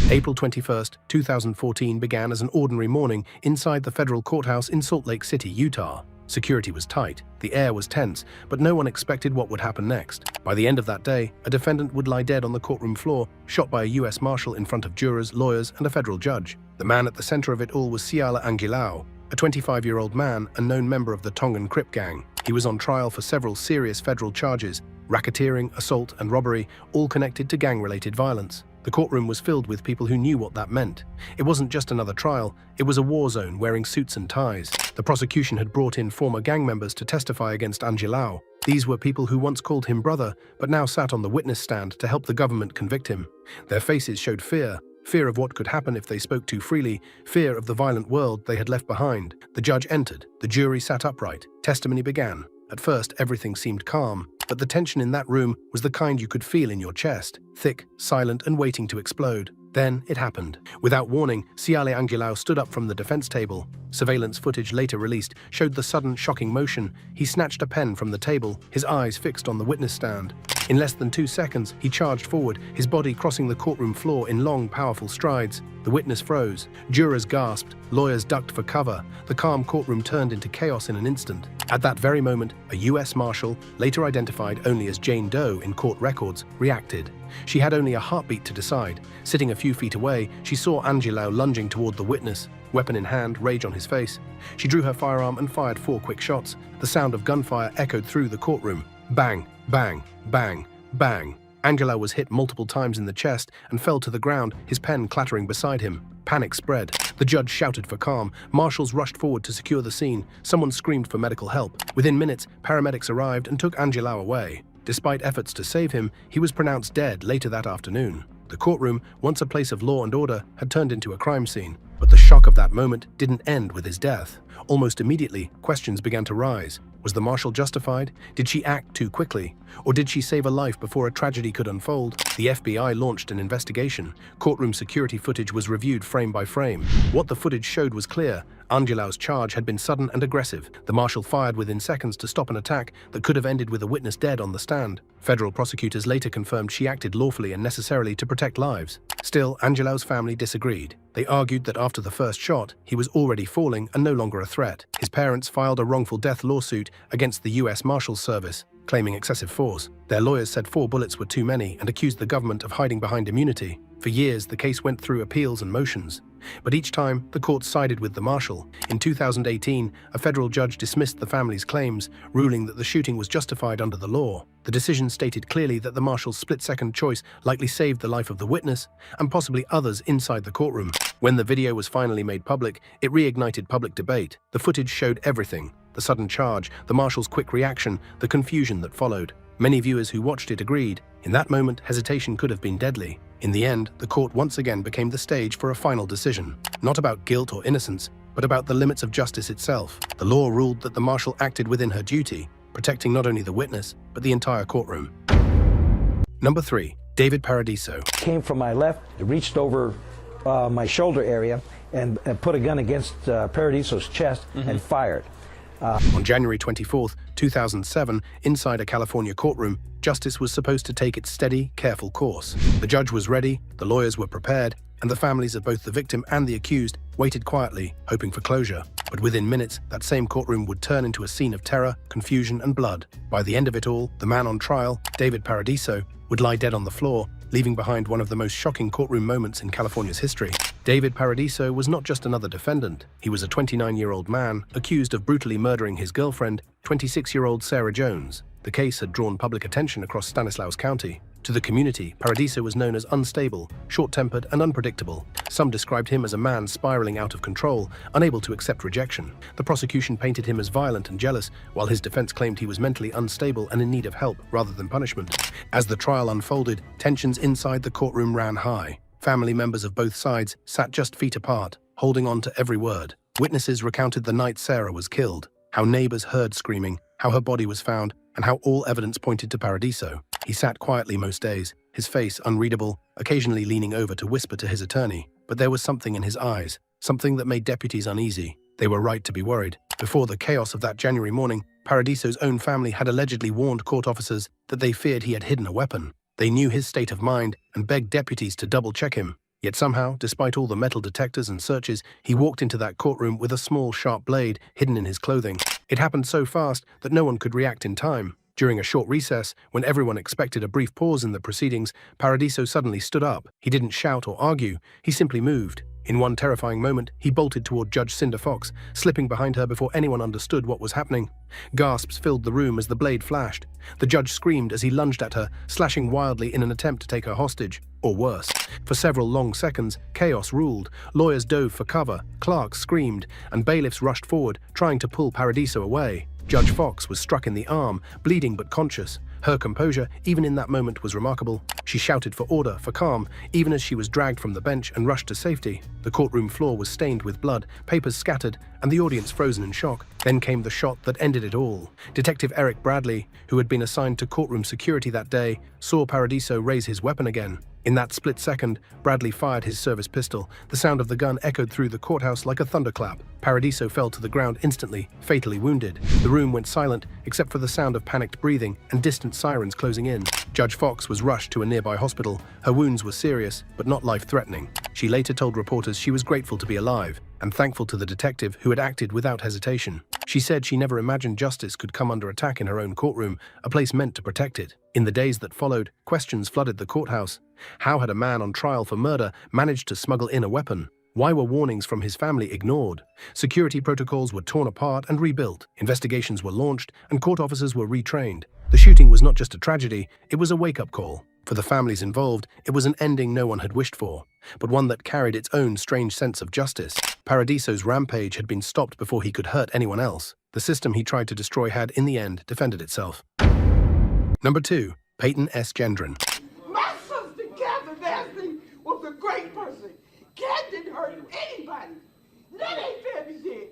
April 21, 2014 began as an ordinary morning inside the federal courthouse in Salt Lake City, Utah. Security was tight, the air was tense, but no one expected what would happen next. By the end of that day, a defendant would lie dead on the courtroom floor, shot by a U.S. Marshal in front of jurors, lawyers, and a federal judge. The man at the center of it all was Siale Angelou, a 25-year-old man, a known member of the Tongan Crip gang. He was on trial for several serious federal charges: racketeering, assault, and robbery, all connected to gang-related violence. The courtroom was filled with people who knew what that meant. It wasn't just another trial, it was a war zone wearing suits and ties. The prosecution had brought in former gang members to testify against Angelou. These were people who once called him brother, but now sat on the witness stand to help the government convict him. Their faces showed fear of what could happen if they spoke too freely, fear of the violent world they had left behind. The judge entered, the jury sat upright, testimony began. At first, everything seemed calm, but the tension in that room was the kind you could feel in your chest, thick, silent, and waiting to explode. Then it happened. Without warning, Siale Angelou stood up from the defense table. Surveillance footage later released showed the sudden, shocking motion. He snatched a pen from the table, his eyes fixed on the witness stand. In less than 2 seconds, he charged forward, his body crossing the courtroom floor in long, powerful strides. The witness froze. Jurors gasped. Lawyers ducked for cover. The calm courtroom turned into chaos in an instant. At that very moment, a U.S. Marshal, later identified only as Jane Doe in court records, reacted. She had only a heartbeat to decide. Sitting a few feet away, she saw Angelou lunging toward the witness, weapon in hand, rage on his face. She drew her firearm and fired 4 quick shots. The sound of gunfire echoed through the courtroom. Bang, bang, bang, bang. Angelou was hit multiple times in the chest and fell to the ground, his pen clattering beside him. Panic spread. The judge shouted for calm. Marshals rushed forward to secure the scene. Someone screamed for medical help. Within minutes, paramedics arrived and took Angelou away. Despite efforts to save him, he was pronounced dead later that afternoon. The courtroom, once a place of law and order, had turned into a crime scene. But the shock of that moment didn't end with his death. Almost immediately, questions began to rise. Was the marshal justified? Did she act too quickly? Or did she save a life before a tragedy could unfold? The FBI launched an investigation. Courtroom security footage was reviewed frame by frame. What the footage showed was clear. Angelou's charge had been sudden and aggressive. The marshal fired within seconds to stop an attack that could have ended with a witness dead on the stand. Federal prosecutors later confirmed she acted lawfully and necessarily to protect lives. Still, Angelou's family disagreed. They argued that after the first shot, he was already falling and no longer a threat. His parents filed a wrongful death lawsuit against the U.S. Marshals Service, claiming excessive force. Their lawyers said 4 bullets were too many and accused the government of hiding behind immunity. For years, the case went through appeals and motions. But each time, the court sided with the marshal. In 2018, a federal judge dismissed the family's claims, ruling that the shooting was justified under the law. The decision stated clearly that the marshal's split-second choice likely saved the life of the witness and possibly others inside the courtroom. When the video was finally made public, it reignited public debate. The footage showed everything: the sudden charge, the marshal's quick reaction, the confusion that followed. Many viewers who watched it agreed. In that moment, hesitation could have been deadly. In the end, the court once again became the stage for a final decision. Not about guilt or innocence, but about the limits of justice itself. The law ruled that the marshal acted within her duty, protecting not only the witness, but the entire courtroom. Number 3. David Paradiso. Came from my left, it reached over my shoulder area and put a gun against Paradiso's chest and fired. On January 24, 2007, inside a California courtroom, justice was supposed to take its steady, careful course. The judge was ready, the lawyers were prepared, and the families of both the victim and the accused waited quietly, hoping for closure. But within minutes, that same courtroom would turn into a scene of terror, confusion, and blood. By the end of it all, the man on trial, David Paradiso, would lie dead on the floor, leaving behind one of the most shocking courtroom moments in California's history. David Paradiso was not just another defendant. He was a 29-year-old man accused of brutally murdering his girlfriend, 26-year-old Sarah Jones. The case had drawn public attention across Stanislaus County. To the community, Paradiso was known as unstable, short-tempered, and unpredictable. Some described him as a man spiraling out of control, unable to accept rejection. The prosecution painted him as violent and jealous, while his defense claimed he was mentally unstable and in need of help rather than punishment. As the trial unfolded, tensions inside the courtroom ran high. Family members of both sides sat just feet apart, holding on to every word. Witnesses recounted the night Sarah was killed, how neighbors heard screaming, how her body was found, and how all evidence pointed to Paradiso. He sat quietly most days, his face unreadable, occasionally leaning over to whisper to his attorney. But there was something in his eyes, something that made deputies uneasy. They were right to be worried. Before the chaos of that January morning, Paradiso's own family had allegedly warned court officers that they feared he had hidden a weapon. They knew his state of mind and begged deputies to double-check him. Yet somehow, despite all the metal detectors and searches, he walked into that courtroom with a small, sharp blade hidden in his clothing. It happened so fast that no one could react in time. During a short recess, when everyone expected a brief pause in the proceedings, Paradiso suddenly stood up. He didn't shout or argue, he simply moved. In one terrifying moment, he bolted toward Judge Cinda Fox, slipping behind her before anyone understood what was happening. Gasps filled the room as the blade flashed. The judge screamed as he lunged at her, slashing wildly in an attempt to take her hostage. Or worse. For several long seconds, chaos ruled. Lawyers dove for cover, clerks screamed, and bailiffs rushed forward, trying to pull Paradiso away. Judge Fox was struck in the arm, bleeding but conscious. Her composure, even in that moment, was remarkable. She shouted for order, for calm, even as she was dragged from the bench and rushed to safety. The courtroom floor was stained with blood, papers scattered, and the audience frozen in shock. Then came the shot that ended it all. Detective Eric Bradley, who had been assigned to courtroom security that day, saw Paradiso raise his weapon again. In that split second, Bradley fired his service pistol. The sound of the gun echoed through the courthouse like a thunderclap. Paradiso fell to the ground instantly, fatally wounded. The room went silent, except for the sound of panicked breathing and distant sirens closing in. Judge Fox was rushed to a nearby hospital. Her wounds were serious, but not life-threatening. She later told reporters she was grateful to be alive and thankful to the detective who had acted without hesitation. She said she never imagined justice could come under attack in her own courtroom, a place meant to protect it. In the days that followed, questions flooded the courthouse. How had a man on trial for murder managed to smuggle in a weapon? Why were warnings from his family ignored? Security protocols were torn apart and rebuilt. Investigations were launched, and court officers were retrained. The shooting was not just a tragedy, it was a wake-up call. For the families involved, it was an ending no one had wished for, but one that carried its own strange sense of justice. Paradiso's rampage had been stopped before he could hurt anyone else. The system he tried to destroy had, in the end, defended itself. Number 2. Peyton S. Gendron. My sister Catherine Ashley was a great person. Cat didn't hurt anybody. That ain't fair to say.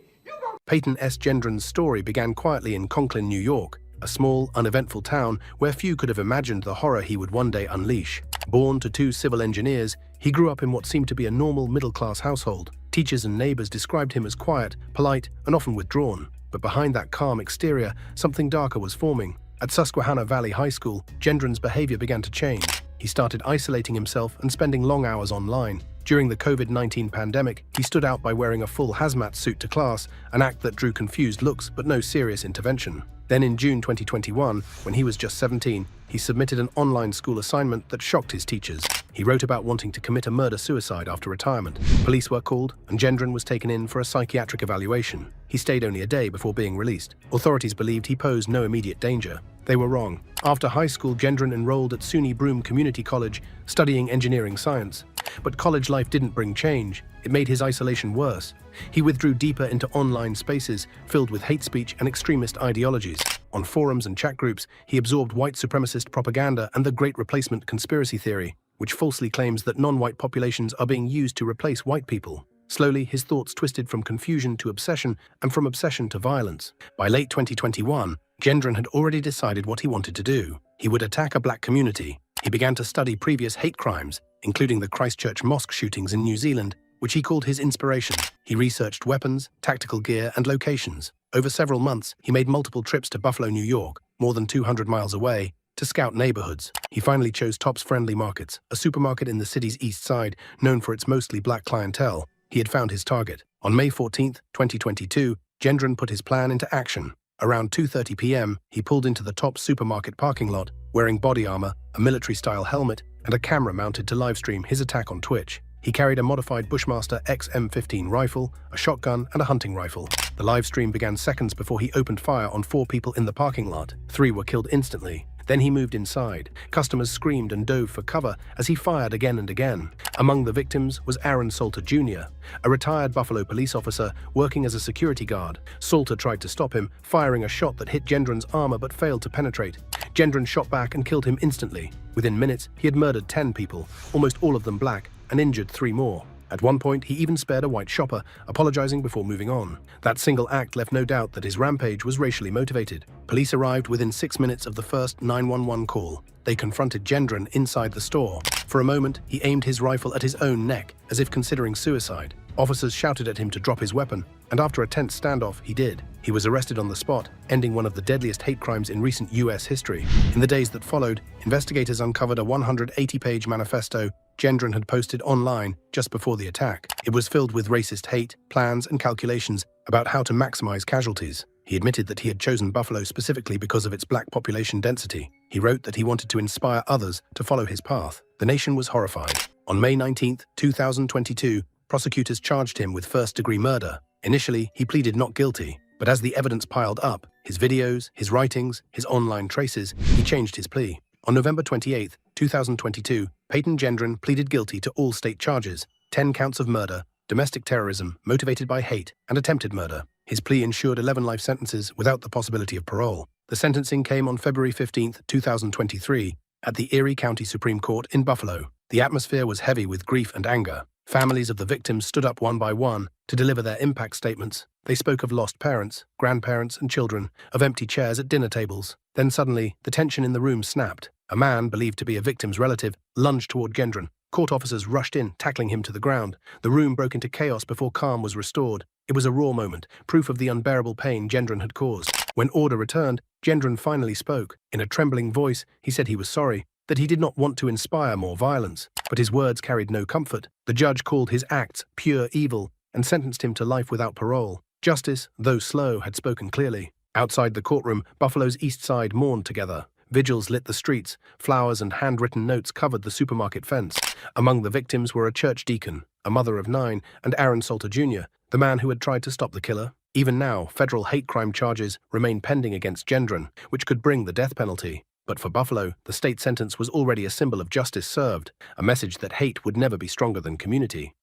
Peyton S. Gendron's story began quietly in Conklin, New York, a small, uneventful town where few could have imagined the horror he would one day unleash. Born to 2 civil engineers, he grew up in what seemed to be a normal middle-class household. Teachers and neighbors described him as quiet, polite, and often withdrawn. But behind that calm exterior, something darker was forming. At Susquehanna Valley High School, Gendron's behavior began to change. He started isolating himself and spending long hours online. During the COVID-19 pandemic, he stood out by wearing a full hazmat suit to class, an act that drew confused looks but no serious intervention. Then in June 2021, when he was just 17, he submitted an online school assignment that shocked his teachers. He wrote about wanting to commit a murder-suicide after retirement. Police were called, and Gendron was taken in for a psychiatric evaluation. He stayed only a day before being released. Authorities believed he posed no immediate danger. They were wrong. After high school, Gendron enrolled at SUNY Broome Community College, studying engineering science. But college life didn't bring change. It made his isolation worse. He withdrew deeper into online spaces filled with hate speech and extremist ideologies. On forums and chat groups, he absorbed white supremacist propaganda and the Great Replacement conspiracy theory, which falsely claims that non-white populations are being used to replace white people. Slowly, his thoughts twisted from confusion to obsession and from obsession to violence. By late 2021, Gendron had already decided what he wanted to do. He would attack a black community. He began to study previous hate crimes, including the Christchurch mosque shootings in New Zealand, which he called his inspiration. He researched weapons, tactical gear, and locations. Over several months, he made multiple trips to Buffalo, New York, more than 200 miles away, to scout neighborhoods. He finally chose Tops Friendly Markets, a supermarket in the city's east side, known for its mostly black clientele. He had found his target. On May 14, 2022, Gendron put his plan into action. Around 2:30 p.m., he pulled into the Tops supermarket parking lot, wearing body armor, a military-style helmet, and a camera mounted to livestream his attack on Twitch. He carried a modified Bushmaster XM15 rifle, a shotgun, and a hunting rifle. The live stream began seconds before he opened fire on 4 people in the parking lot. 3 were killed instantly. Then he moved inside. Customers screamed and dove for cover as he fired again and again. Among the victims was Aaron Salter Jr., a retired Buffalo police officer working as a security guard. Salter tried to stop him, firing a shot that hit Gendron's armor but failed to penetrate. Gendron shot back and killed him instantly. Within minutes, he had murdered 10 people, almost all of them black, and injured 3 more. At one point, he even spared a white shopper, apologizing before moving on. That single act left no doubt that his rampage was racially motivated. Police arrived within 6 minutes of the first 911 call. They confronted Gendron inside the store. For a moment, he aimed his rifle at his own neck, as if considering suicide. Officers shouted at him to drop his weapon, and after a tense standoff, he did. He was arrested on the spot, ending one of the deadliest hate crimes in recent U.S. history. In the days that followed, investigators uncovered a 180-page manifesto Gendron had posted online just before the attack. It was filled with racist hate, plans, and calculations about how to maximize casualties. He admitted that he had chosen Buffalo specifically because of its black population density. He wrote that he wanted to inspire others to follow his path. The nation was horrified. On May 19, 2022, prosecutors charged him with first-degree murder. Initially, he pleaded not guilty, but as the evidence piled up, his videos, his writings, his online traces, he changed his plea. On November 28, 2022, Peyton Gendron pleaded guilty to all state charges, 10 counts of murder, domestic terrorism motivated by hate, and attempted murder. His plea ensured 11 life sentences without the possibility of parole. The sentencing came on February 15, 2023, at the Erie County Supreme Court in Buffalo. The atmosphere was heavy with grief and anger. Families of the victims stood up one by one to deliver their impact statements. They spoke of lost parents, grandparents, and children, of empty chairs at dinner tables. Then suddenly, the tension in the room snapped. A man, believed to be a victim's relative, lunged toward Gendron. Court officers rushed in, tackling him to the ground. The room broke into chaos before calm was restored. It was a raw moment, proof of the unbearable pain Gendron had caused. When order returned, Gendron finally spoke. In a trembling voice, he said he was sorry, that he did not want to inspire more violence. But his words carried no comfort. The judge called his acts pure evil and sentenced him to life without parole. Justice, though slow, had spoken clearly. Outside the courtroom, Buffalo's East Side mourned together. Vigils lit the streets. Flowers and handwritten notes covered the supermarket fence. Among the victims were a church deacon, a mother of 9, and Aaron Salter Jr., the man who had tried to stop the killer. Even now, federal hate crime charges remain pending against Gendron, which could bring the death penalty. But for Buffalo, the state sentence was already a symbol of justice served, a message that hate would never be stronger than community.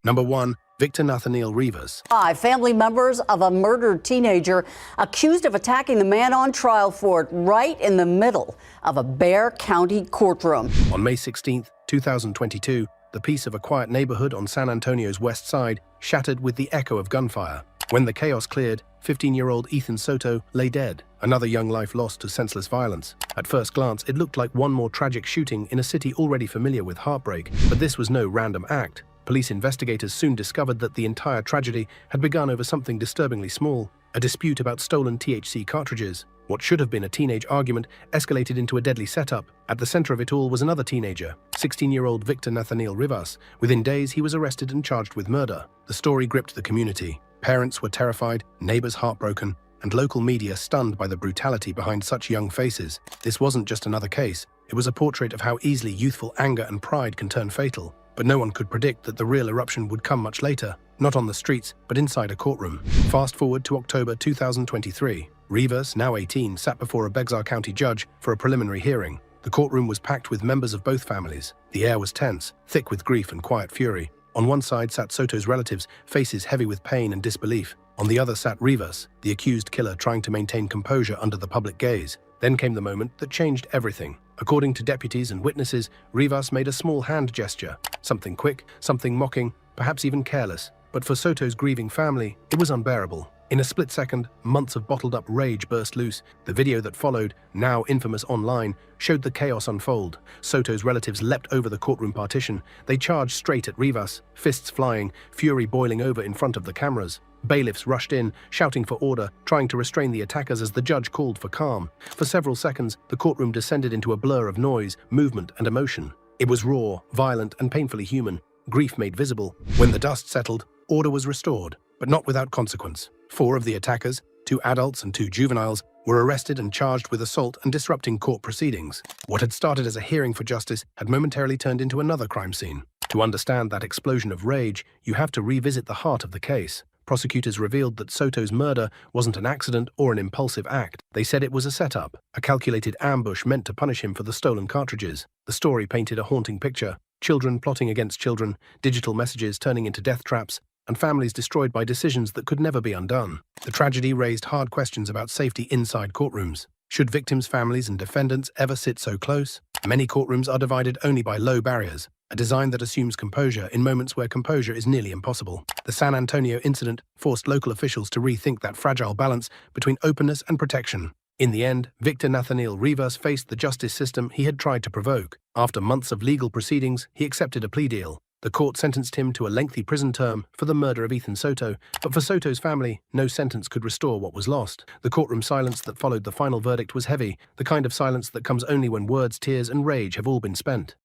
Number 1. Victor Nathaniel Rivas. 5 family members of a murdered teenager accused of attacking the man on trial for it right in the middle of a Bexar County courtroom. On May 16, 2022, the peace of a quiet neighborhood on San Antonio's west side shattered with the echo of gunfire. When the chaos cleared, 15-year-old Ethan Soto lay dead, another young life lost to senseless violence. At first glance, it looked like one more tragic shooting in a city already familiar with heartbreak, but this was no random act. Police investigators soon discovered that the entire tragedy had begun over something disturbingly small, a dispute about stolen THC cartridges. What should have been a teenage argument escalated into a deadly setup. At the center of it all was another teenager, 16-year-old Victor Nathaniel Rivas. Within days, he was arrested and charged with murder. The story gripped the community. Parents were terrified, neighbors heartbroken, and local media stunned by the brutality behind such young faces. This wasn't just another case. It was a portrait of how easily youthful anger and pride can turn fatal. But no one could predict that the real eruption would come much later, not on the streets, but inside a courtroom. Fast forward to October 2023. Rivas, now 18, sat before a Bexar County judge for a preliminary hearing. The courtroom was packed with members of both families. The air was tense, thick with grief and quiet fury. On one side sat Soto's relatives, faces heavy with pain and disbelief. On the other sat Rivas, the accused killer trying to maintain composure under the public gaze. Then came the moment that changed everything. According to deputies and witnesses, Rivas made a small hand gesture. Something quick, something mocking, perhaps even careless. But for Soto's grieving family, it was unbearable. In a split second, months of bottled-up rage burst loose. The video that followed, now infamous online, showed the chaos unfold. Soto's relatives leapt over the courtroom partition. They charged straight at Rivas, fists flying, fury boiling over in front of the cameras. Bailiffs rushed in, shouting for order, trying to restrain the attackers as the judge called for calm. For several seconds, the courtroom descended into a blur of noise, movement, and emotion. It was raw, violent, and painfully human, grief made visible. When the dust settled, order was restored, but not without consequence. 4 of the attackers, 2 adults and 2 juveniles, were arrested and charged with assault and disrupting court proceedings. What had started as a hearing for justice had momentarily turned into another crime scene. To understand that explosion of rage, you have to revisit the heart of the case. Prosecutors revealed that Soto's murder wasn't an accident or an impulsive act. They said it was a setup, a calculated ambush meant to punish him for the stolen cartridges. The story painted a haunting picture: children plotting against children, digital messages turning into death traps, and families destroyed by decisions that could never be undone. The tragedy raised hard questions about safety inside courtrooms. Should victims' families and defendants ever sit so close? Many courtrooms are divided only by low barriers, a design that assumes composure in moments where composure is nearly impossible. The San Antonio incident forced local officials to rethink that fragile balance between openness and protection. In the end, Victor Nathaniel Rivas faced the justice system he had tried to provoke. After months of legal proceedings, he accepted a plea deal. The court sentenced him to a lengthy prison term for the murder of Ethan Soto, but for Soto's family, no sentence could restore what was lost. The courtroom silence that followed the final verdict was heavy, the kind of silence that comes only when words, tears, and rage have all been spent.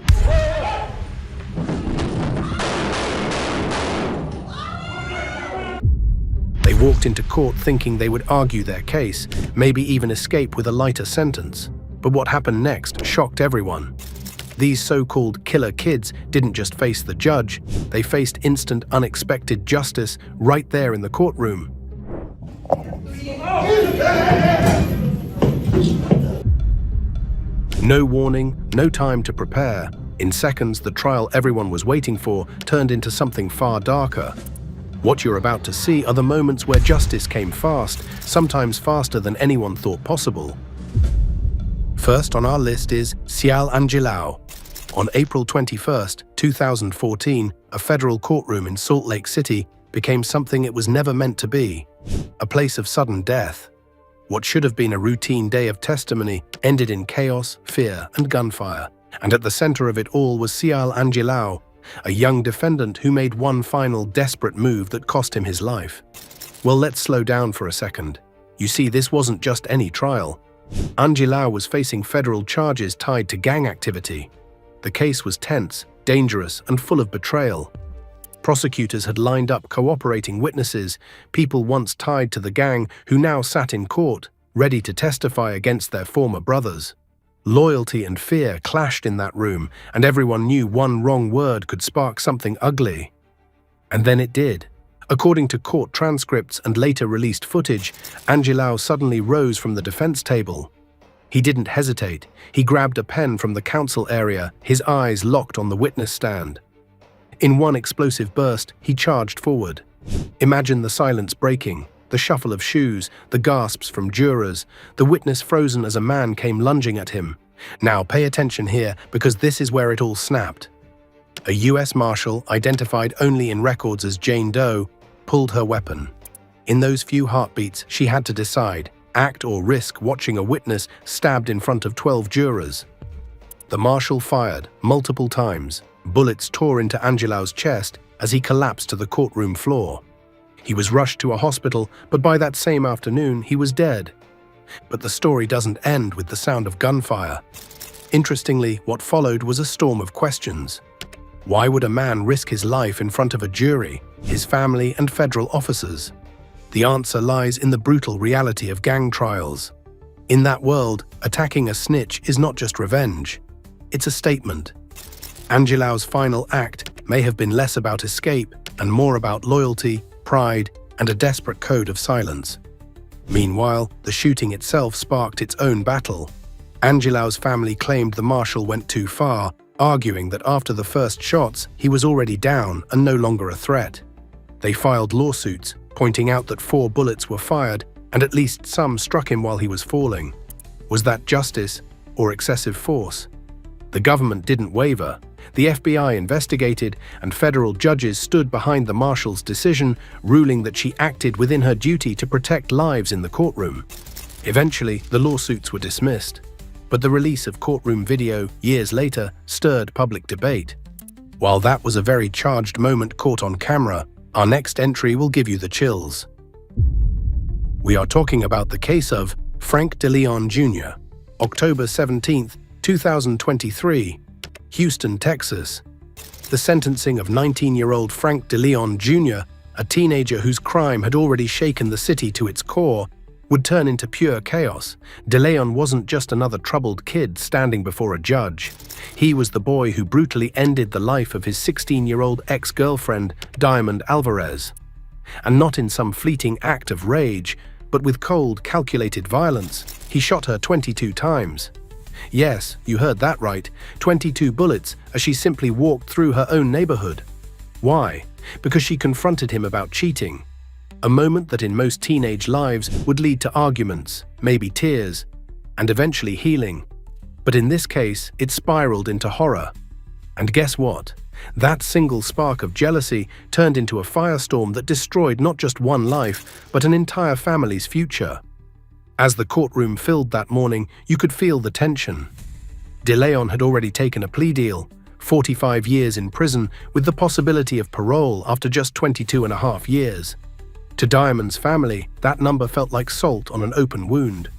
They walked into court thinking they would argue their case, maybe even escape with a lighter sentence. But what happened next shocked everyone. These so-called killer kids didn't just face the judge, they faced instant, unexpected justice right there in the courtroom. No warning, no time to prepare. In seconds, the trial everyone was waiting for turned into something far darker. What you're about to see are the moments where justice came fast, sometimes faster than anyone thought possible. First on our list is Sial Angelao. On April 21, 2014, a federal courtroom in Salt Lake City became something it was never meant to be, a place of sudden death. What should have been a routine day of testimony ended in chaos, fear, and gunfire. And at the center of it all was Sial Angelao, a young defendant who made one final desperate move that cost him his life. Well, let's slow down for a second. You see, this wasn't just any trial. Angelao was facing federal charges tied to gang activity. The case was tense, dangerous, and full of betrayal. Prosecutors had lined up cooperating witnesses, people once tied to the gang who now sat in court, ready to testify against their former brothers. Loyalty and fear clashed in that room, and everyone knew one wrong word could spark something ugly. And then it did. According to court transcripts and later released footage, Angelao suddenly rose from the defense table. He didn't hesitate. He grabbed a pen from the counsel area, his eyes locked on the witness stand. In one explosive burst, he charged forward. Imagine the silence breaking, the shuffle of shoes, the gasps from jurors, the witness frozen as a man came lunging at him. Now pay attention here, because this is where it all snapped. A U.S. Marshal, identified only in records as Jane Doe, pulled her weapon. In those few heartbeats, she had to decide: act or risk watching a witness stabbed in front of 12 jurors. The marshal fired multiple times. Bullets tore into Angelao's chest as he collapsed to the courtroom floor. He was rushed to a hospital, but by that same afternoon, he was dead. But the story doesn't end with the sound of gunfire. Interestingly, what followed was a storm of questions. Why would a man risk his life in front of a jury, his family, and federal officers? The answer lies in the brutal reality of gang trials. In that world, attacking a snitch is not just revenge. It's a statement. Angelao's final act may have been less about escape and more about loyalty, pride, and a desperate code of silence. Meanwhile, the shooting itself sparked its own battle. Angelao's family claimed the marshal went too far, arguing that after the first shots, he was already down and no longer a threat. They filed lawsuits, pointing out that 4 bullets were fired and at least some struck him while he was falling. Was that justice or excessive force? The government didn't waver. The FBI investigated, and federal judges stood behind the marshal's decision, ruling that she acted within her duty to protect lives in the courtroom. Eventually, the lawsuits were dismissed, but the release of courtroom video years later stirred public debate. While that was a very charged moment caught on camera, our next entry will give you the chills. We are talking about the case of Frank DeLeon Jr., October 17, 2023, Houston, Texas. The sentencing of 19-year-old Frank DeLeon Jr., a teenager whose crime had already shaken the city to its core, would turn into pure chaos. DeLeon wasn't just another troubled kid standing before a judge. He was the boy who brutally ended the life of his 16-year-old ex-girlfriend, Diamond Alvarez. And not in some fleeting act of rage, but with cold, calculated violence. He shot her 22 times. Yes, you heard that right, 22 bullets as she simply walked through her own neighborhood. Why? Because she confronted him about cheating. A moment that in most teenage lives would lead to arguments, maybe tears, and eventually healing. But in this case, it spiraled into horror. And guess what? That single spark of jealousy turned into a firestorm that destroyed not just one life, but an entire family's future. As the courtroom filled that morning, you could feel the tension. DeLeon had already taken a plea deal, 45 years in prison with the possibility of parole after just 22.5 years. To Diamond's family, that number felt like salt on an open wound.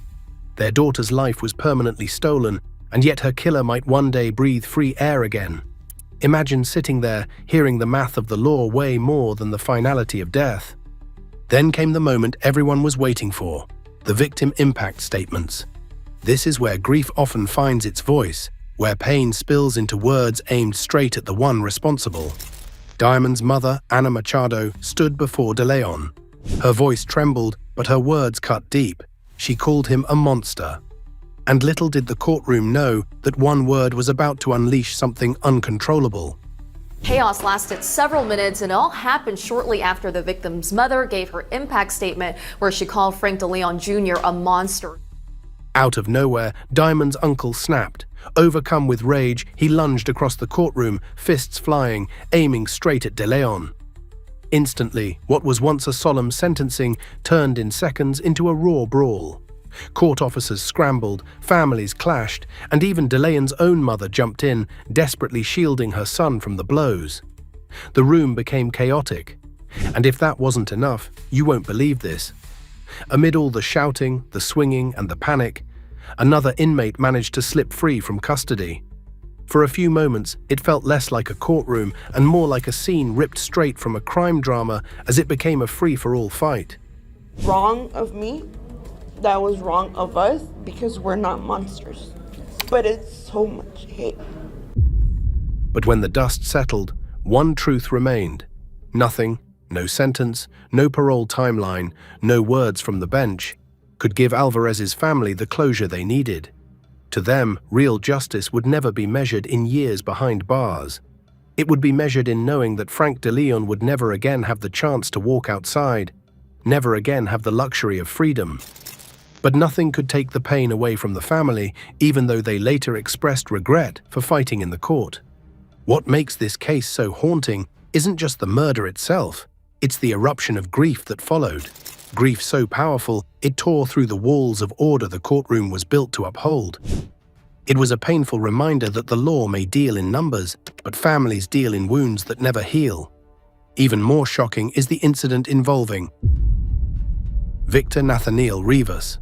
Their daughter's life was permanently stolen, and yet her killer might one day breathe free air again. Imagine sitting there, hearing the math of the law weigh more than the finality of death. Then came the moment everyone was waiting for, the victim impact statements. This is where grief often finds its voice, where pain spills into words aimed straight at the one responsible. Diamond's mother, Ana Machado, stood before DeLeon. Her voice trembled, but her words cut deep. She called him a monster. And little did the courtroom know that one word was about to unleash something uncontrollable. Chaos lasted several minutes, and it all happened shortly after the victim's mother gave her impact statement where she called Frank DeLeon Jr. a monster. Out of nowhere, Diamond's uncle snapped. Overcome with rage, he lunged across the courtroom, fists flying, aiming straight at DeLeon. Instantly, what was once a solemn sentencing turned in seconds into a raw brawl. Court officers scrambled, families clashed, and even DeLeon's own mother jumped in, desperately shielding her son from the blows. The room became chaotic. And if that wasn't enough, you won't believe this. Amid all the shouting, the swinging, and the panic, another inmate managed to slip free from custody. For a few moments, it felt less like a courtroom and more like a scene ripped straight from a crime drama as it became a free-for-all fight. Wrong of me. That was wrong of us because we're not monsters. But it's so much hate. But when the dust settled, one truth remained. Nothing, no sentence, no parole timeline, no words from the bench, could give Alvarez's family the closure they needed. To them, real justice would never be measured in years behind bars. It would be measured in knowing that Frank DeLeon would never again have the chance to walk outside, never again have the luxury of freedom. But nothing could take the pain away from the family, even though they later expressed regret for fighting in the court. What makes this case so haunting isn't just the murder itself, it's the eruption of grief that followed. Grief so powerful, it tore through the walls of order the courtroom was built to uphold. It was a painful reminder that the law may deal in numbers, but families deal in wounds that never heal. Even more shocking is the incident involving Victor Nathaniel Rivas.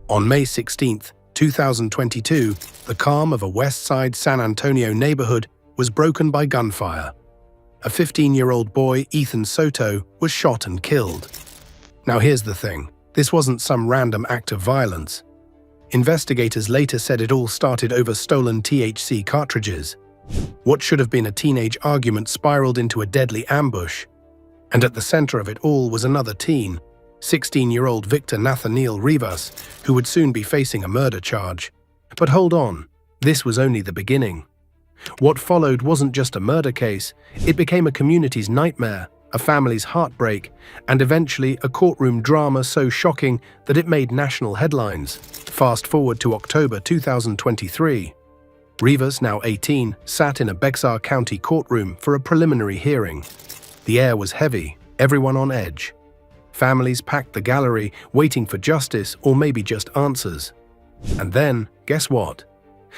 On May 16, 2022, the calm of a West Side San Antonio neighborhood was broken by gunfire. A 15-year-old boy, Ethan Soto, was shot and killed. Now here's the thing, this wasn't some random act of violence. Investigators later said it all started over stolen THC cartridges. What should have been a teenage argument spiraled into a deadly ambush. And at the center of it all was another teen, 16-year-old Victor Nathaniel Rivas, who would soon be facing a murder charge. But hold on, this was only the beginning. What followed wasn't just a murder case, it became a community's nightmare, a family's heartbreak, and eventually a courtroom drama so shocking that it made national headlines. Fast forward to October 2023. Rivas, now 18, sat in a Bexar County courtroom for a preliminary hearing. The air was heavy, everyone on edge. Families packed the gallery, waiting for justice or maybe just answers. And then, guess what?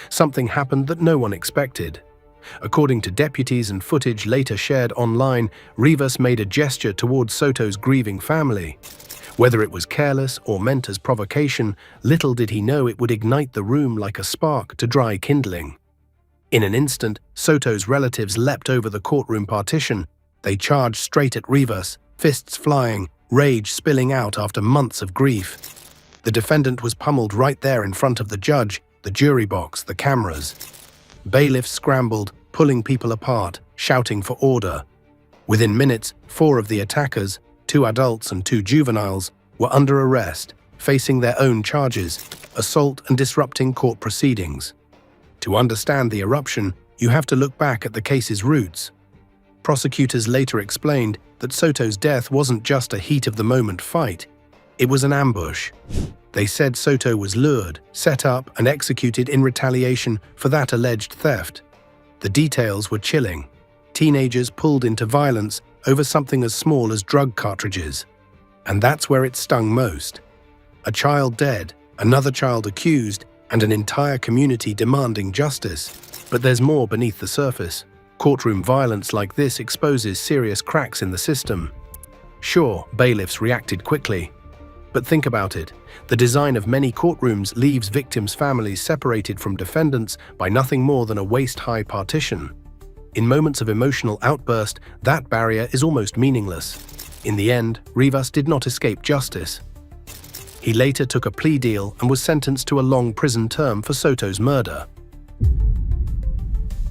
Something happened that no one expected. According to deputies and footage later shared online, Rivas made a gesture towards Soto's grieving family. Whether it was careless or meant as provocation, little did he know it would ignite the room like a spark to dry kindling. In an instant, Soto's relatives leapt over the courtroom partition. They charged straight at Rivas, fists flying, rage spilling out after months of grief. The defendant was pummeled right there in front of the judge, the jury box, the cameras. Bailiffs scrambled, pulling people apart, shouting for order. Within minutes, 4 of the attackers, 2 adults and 2 juveniles, were under arrest, facing their own charges, assault and disrupting court proceedings. To understand the eruption, you have to look back at the case's roots. Prosecutors later explained that Soto's death wasn't just a heat-of-the-moment fight. It was an ambush. They said Soto was lured, set up, and executed in retaliation for that alleged theft. The details were chilling. Teenagers pulled into violence over something as small as drug cartridges. And that's where it stung most. A child dead, another child accused, and an entire community demanding justice. But there's more beneath the surface. Courtroom violence like this exposes serious cracks in the system. Sure, bailiffs reacted quickly. But think about it. The design of many courtrooms leaves victims' families separated from defendants by nothing more than a waist-high partition. In moments of emotional outburst, that barrier is almost meaningless. In the end, Rivas did not escape justice. He later took a plea deal and was sentenced to a long prison term for Soto's murder.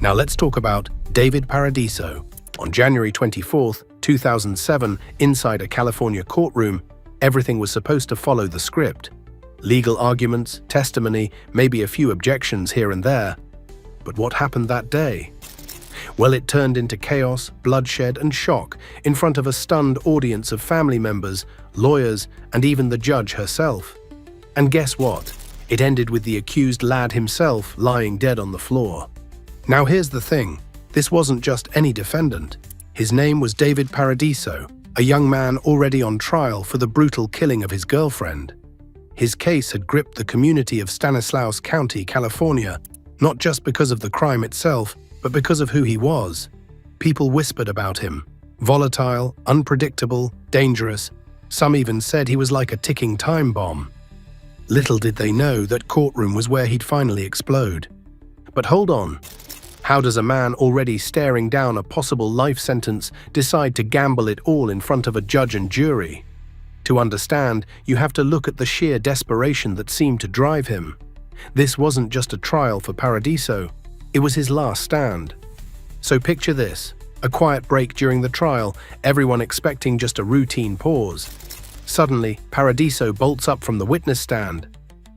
Now let's talk about David Paradiso. On January 24, 2007, inside a California courtroom, everything was supposed to follow the script. Legal arguments, testimony, maybe a few objections here and there. But what happened that day? Well, it turned into chaos, bloodshed, and shock in front of a stunned audience of family members, lawyers, and even the judge herself. And guess what? It ended with the accused lad himself lying dead on the floor. Now here's the thing. This wasn't just any defendant. His name was David Paradiso, a young man already on trial for the brutal killing of his girlfriend. His case had gripped the community of Stanislaus County, California, not just because of the crime itself, but because of who he was. People whispered about him. Volatile, unpredictable, dangerous. Some even said he was like a ticking time bomb. Little did they know that Courtroom was where he'd finally explode. But hold on. How does a man already staring down a possible life sentence decide to gamble it all in front of a judge and jury? To understand, you have to look at the sheer desperation that seemed to drive him. This wasn't just a trial for Paradiso, it was his last stand. So picture this, a quiet break during the trial, everyone expecting just a routine pause. Suddenly, Paradiso bolts up from the witness stand.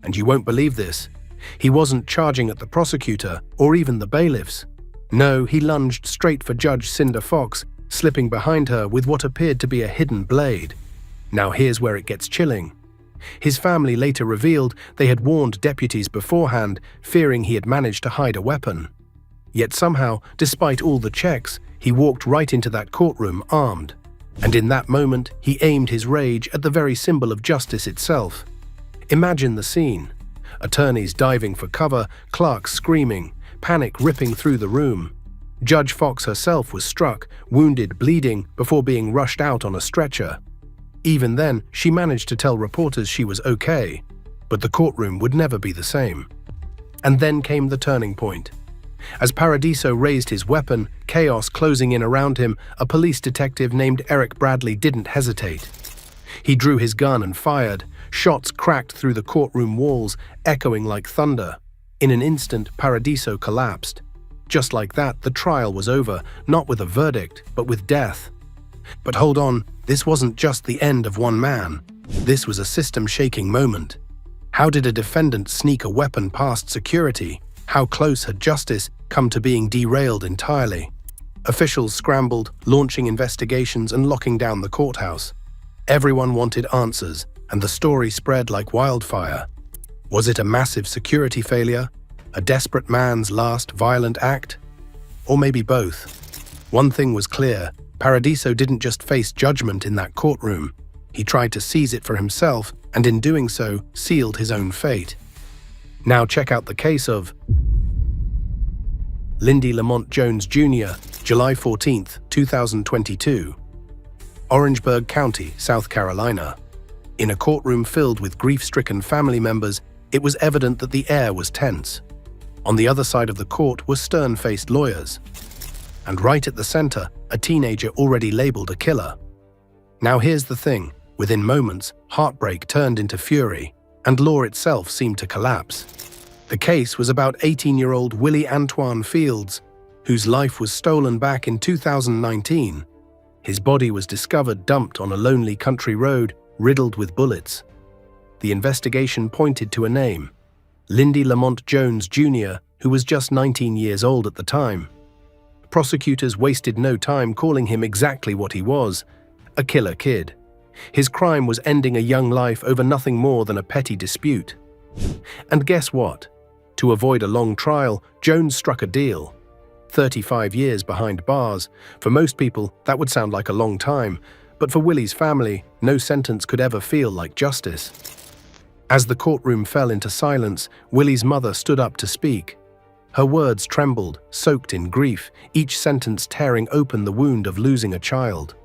And you won't believe this. He wasn't charging at the prosecutor or even the bailiffs. No, he lunged straight for Judge Cinder Fox, slipping behind her with what appeared to be a hidden blade. Now here's where it gets chilling. His family later revealed they had warned deputies beforehand, fearing he had managed to hide a weapon. Yet somehow, despite all the checks, he walked right into that courtroom armed. And in that moment, he aimed his rage at the very symbol of justice itself. Imagine the scene. Attorneys diving for cover, clerks screaming, panic ripping through the room. Judge Fox herself was struck, wounded, bleeding, before being rushed out on a stretcher. Even then, she managed to tell reporters she was okay, but the courtroom would never be the same. And then came the turning point. As Paradiso raised his weapon, chaos closing in around him, a police detective named Eric Bradley didn't hesitate. He drew his gun and fired. Shots cracked through the courtroom walls, echoing like thunder. In an instant, Paradiso collapsed. Just like that, the trial was over, not with a verdict, but with death. But hold on, this wasn't just the end of one man. This was a system-shaking moment. How did a defendant sneak a weapon past security? How close had justice come to being derailed entirely? Officials scrambled, launching investigations and locking down the courthouse. Everyone wanted answers, and the story spread like wildfire. Was it a massive security failure? A desperate man's last violent act? Or maybe both? One thing was clear. Paradiso didn't just face judgment in that courtroom. He tried to seize it for himself, and in doing so, sealed his own fate. Now check out the case of Lindy Lamont Jones Jr., July 14, 2022. Orangeburg County, South Carolina. In a courtroom filled with grief-stricken family members, it was evident that the air was tense. On the other side of the court were stern-faced lawyers. And right at the center, a teenager already labeled a killer. Now here's the thing. Within moments, heartbreak turned into fury, and law itself seemed to collapse. The case was about 18-year-old Willie Antoine Fields, whose life was stolen back in 2019. His body was discovered dumped on a lonely country road, riddled with bullets. The investigation pointed to a name, Lindy Lamont Jones Jr., who was just 19 years old at the time. Prosecutors wasted no time calling him exactly what he was, a killer kid. His crime was ending a young life over nothing more than a petty dispute. And guess what? To avoid a long trial, Jones struck a deal. 35 years behind bars. For most people, that would sound like a long time, but for Willie's family, no sentence could ever feel like justice. As the courtroom fell into silence, Willie's mother stood up to speak. Her words trembled, soaked in grief, each sentence tearing open the wound of losing a child.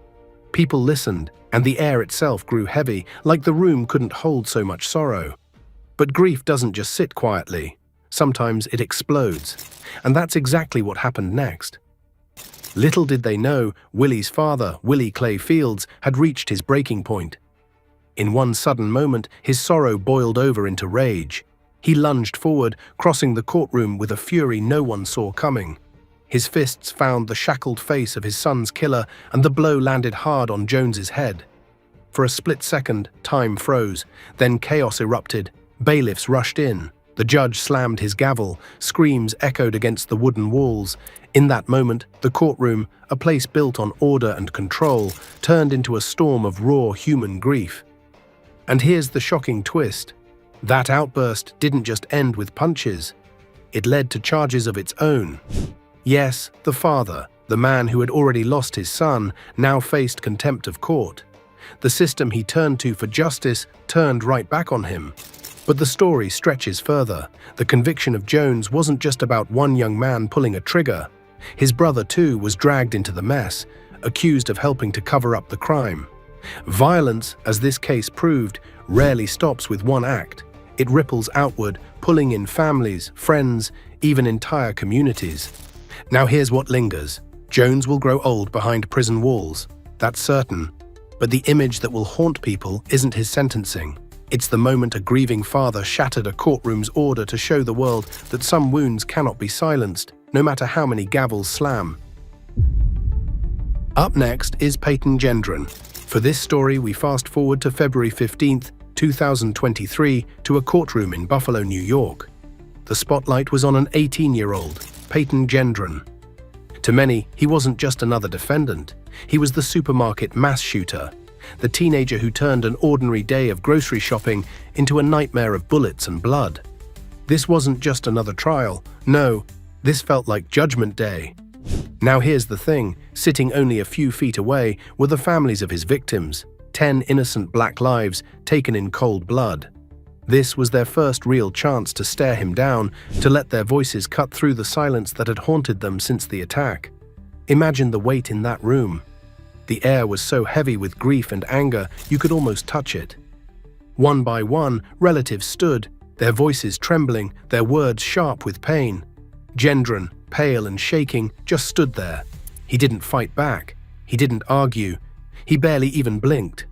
People listened, and the air itself grew heavy, like the room couldn't hold so much sorrow. But grief doesn't just sit quietly. Sometimes it explodes, and that's exactly what happened next. Little did they know, Willie's father, Willie Clay Fields, had reached his breaking point. In one sudden moment, his sorrow boiled over into rage. He lunged forward, crossing the courtroom with a fury no one saw coming. His fists found the shackled face of his son's killer, and the blow landed hard on Jones's head. For a split second, time froze. Then chaos erupted. Bailiffs rushed in. The judge slammed his gavel. Screams echoed against the wooden walls. In that moment, the courtroom, a place built on order and control, turned into a storm of raw human grief. And here's the shocking twist. That outburst didn't just end with punches. It led to charges of its own. Yes, the father, the man who had already lost his son, now faced contempt of court. The system he turned to for justice turned right back on him. But the story stretches further. The conviction of Jones wasn't just about one young man pulling a trigger. His brother, too, was dragged into the mess, accused of helping to cover up the crime. Violence, as this case proved, rarely stops with one act. It ripples outward, pulling in families, friends, even entire communities. Now here's what lingers. Jones will grow old behind prison walls. That's certain. But the image that will haunt people isn't his sentencing. It's the moment a grieving father shattered a courtroom's order to show the world that some wounds cannot be silenced, no matter how many gavels slam. Up next is Peyton Gendron. For this story, we fast forward to February 15th, 2023, to a courtroom in Buffalo, New York. The spotlight was on an 18-year-old, Peyton Gendron. To many, he wasn't just another defendant. He was the supermarket mass shooter, the teenager who turned an ordinary day of grocery shopping into a nightmare of bullets and blood. This wasn't just another trial. No, this felt like Judgment Day. Now here's the thing, sitting only a few feet away were the families of his victims, 10 innocent black lives taken in cold blood. This was their first real chance to stare him down, to let their voices cut through the silence that had haunted them since the attack. Imagine the weight in that room. The air was so heavy with grief and anger, you could almost touch it. One by one, relatives stood, their voices trembling, their words sharp with pain. Gendron, pale and shaking, just stood there. He didn't fight back. He didn't argue. He barely even blinked.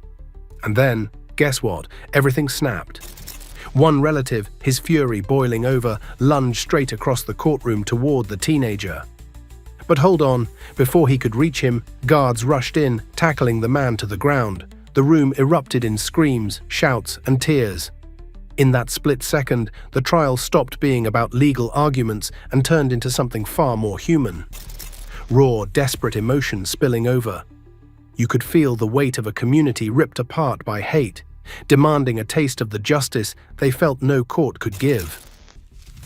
And then, guess what? Everything snapped. One relative, his fury boiling over, lunged straight across the courtroom toward the teenager. But hold on, before he could reach him, guards rushed in, tackling the man to the ground. The room erupted in screams, shouts, and tears. In that split second, the trial stopped being about legal arguments and turned into something far more human. Raw, desperate emotion spilling over. You could feel the weight of a community ripped apart by hate, demanding a taste of the justice they felt no court could give.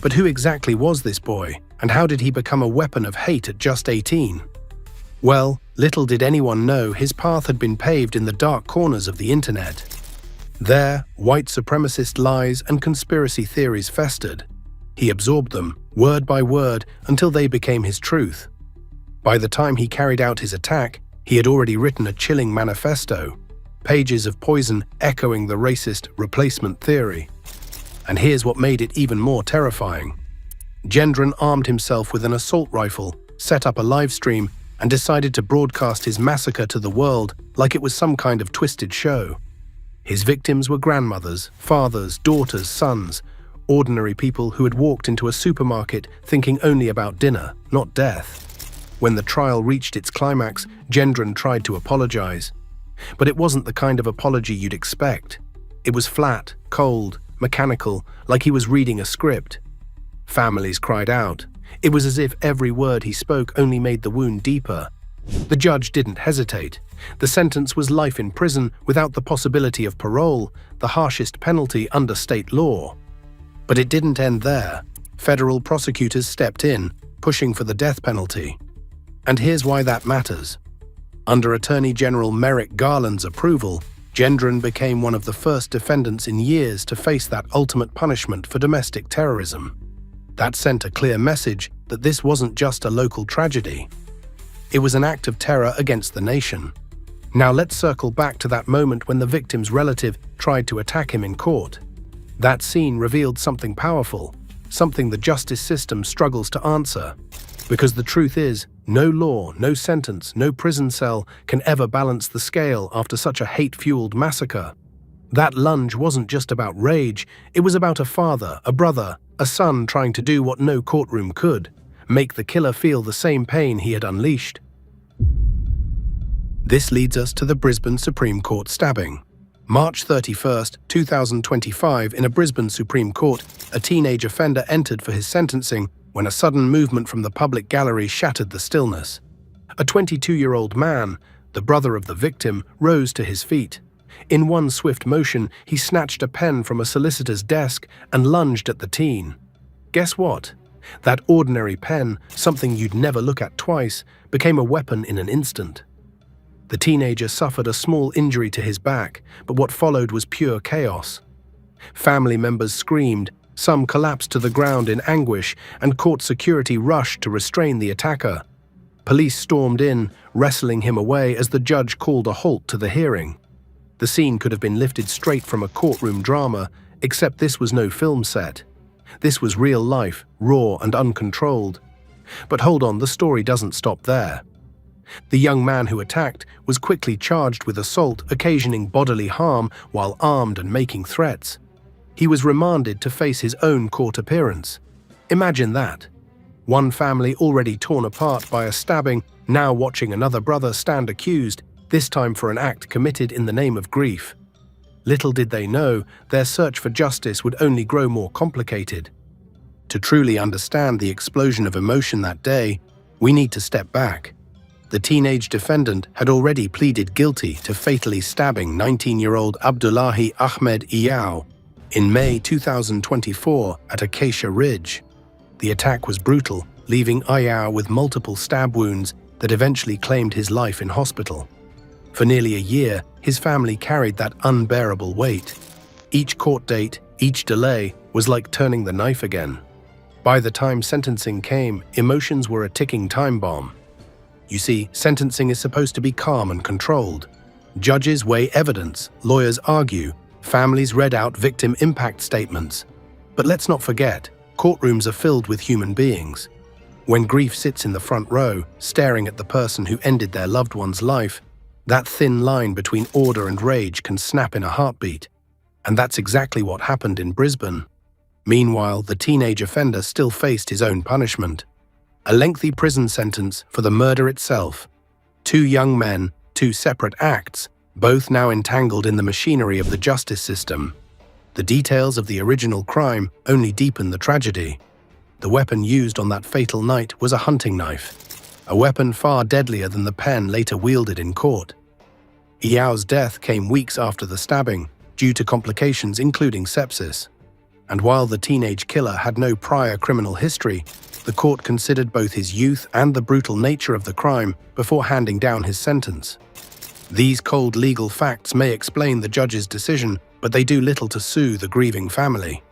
But who exactly was this boy, and how did he become a weapon of hate at just 18? Well, little did anyone know his path had been paved in the dark corners of the internet. There, white supremacist lies and conspiracy theories festered. He absorbed them, word by word, until they became his truth. By the time he carried out his attack, he had already written a chilling manifesto, pages of poison echoing the racist replacement theory. And here's what made it even more terrifying. Gendron armed himself with an assault rifle, set up a live stream, and decided to broadcast his massacre to the world like it was some kind of twisted show. His victims were grandmothers, fathers, daughters, sons, ordinary people who had walked into a supermarket thinking only about dinner, not death. When the trial reached its climax, Gendron tried to apologize. But it wasn't the kind of apology you'd expect. It was flat, cold, mechanical, like he was reading a script. Families cried out. It was as if every word he spoke only made the wound deeper. The judge didn't hesitate. The sentence was life in prison without the possibility of parole, the harshest penalty under state law. But it didn't end there. Federal prosecutors stepped in, pushing for the death penalty. And here's why that matters. Under Attorney General Merrick Garland's approval, Gendron became one of the first defendants in years to face that ultimate punishment for domestic terrorism. That sent a clear message that this wasn't just a local tragedy. It was an act of terror against the nation. Now let's circle back to that moment when the victim's relative tried to attack him in court. That scene revealed something powerful, something the justice system struggles to answer. Because the truth is, no law, no sentence, no prison cell can ever balance the scale after such a hate-fueled massacre. That lunge wasn't just about rage, it was about a father, a brother, a son trying to do what no courtroom could, make the killer feel the same pain he had unleashed. This leads us to the Brisbane Supreme Court stabbing. March 31st, 2025, in a Brisbane Supreme Court, a teenage offender entered for his sentencing when a sudden movement from the public gallery shattered the stillness. A 22-year-old man, the brother of the victim, rose to his feet. In one swift motion, he snatched a pen from a solicitor's desk and lunged at the teen. Guess what? That ordinary pen, something you'd never look at twice, became a weapon in an instant. The teenager suffered a small injury to his back, but what followed was pure chaos. Family members screamed, some collapsed to the ground in anguish, and court security rushed to restrain the attacker. Police stormed in, wrestling him away as the judge called a halt to the hearing. The scene could have been lifted straight from a courtroom drama, except this was no film set. This was real life, raw and uncontrolled. But hold on, the story doesn't stop there. The young man who attacked was quickly charged with assault, occasioning bodily harm while armed and making threats. He was remanded to face his own court appearance. Imagine that. One family already torn apart by a stabbing, now watching another brother stand accused, this time for an act committed in the name of grief. Little did they know, their search for justice would only grow more complicated. To truly understand the explosion of emotion that day, we need to step back. The teenage defendant had already pleaded guilty to fatally stabbing 19-year-old Abdullahi Ahmed Iyao in May 2024 at Acacia Ridge. The attack was brutal, leaving Iyao with multiple stab wounds that eventually claimed his life in hospital. For nearly a year, his family carried that unbearable weight. Each court date, each delay, was like turning the knife again. By the time sentencing came, emotions were a ticking time bomb. You see, sentencing is supposed to be calm and controlled. Judges weigh evidence, lawyers argue, families read out victim impact statements. But let's not forget, courtrooms are filled with human beings. When grief sits in the front row, staring at the person who ended their loved one's life, that thin line between order and rage can snap in a heartbeat. And that's exactly what happened in Brisbane. Meanwhile, the teenage offender still faced his own punishment. A lengthy prison sentence for the murder itself. 2 young men, 2 separate acts, both now entangled in the machinery of the justice system. The details of the original crime only deepen the tragedy. The weapon used on that fatal night was a hunting knife, a weapon far deadlier than the pen later wielded in court. Iyao's death came weeks after the stabbing, due to complications including sepsis. And while the teenage killer had no prior criminal history, the court considered both his youth and the brutal nature of the crime before handing down his sentence. These cold legal facts may explain the judge's decision, but they do little to soothe the grieving family.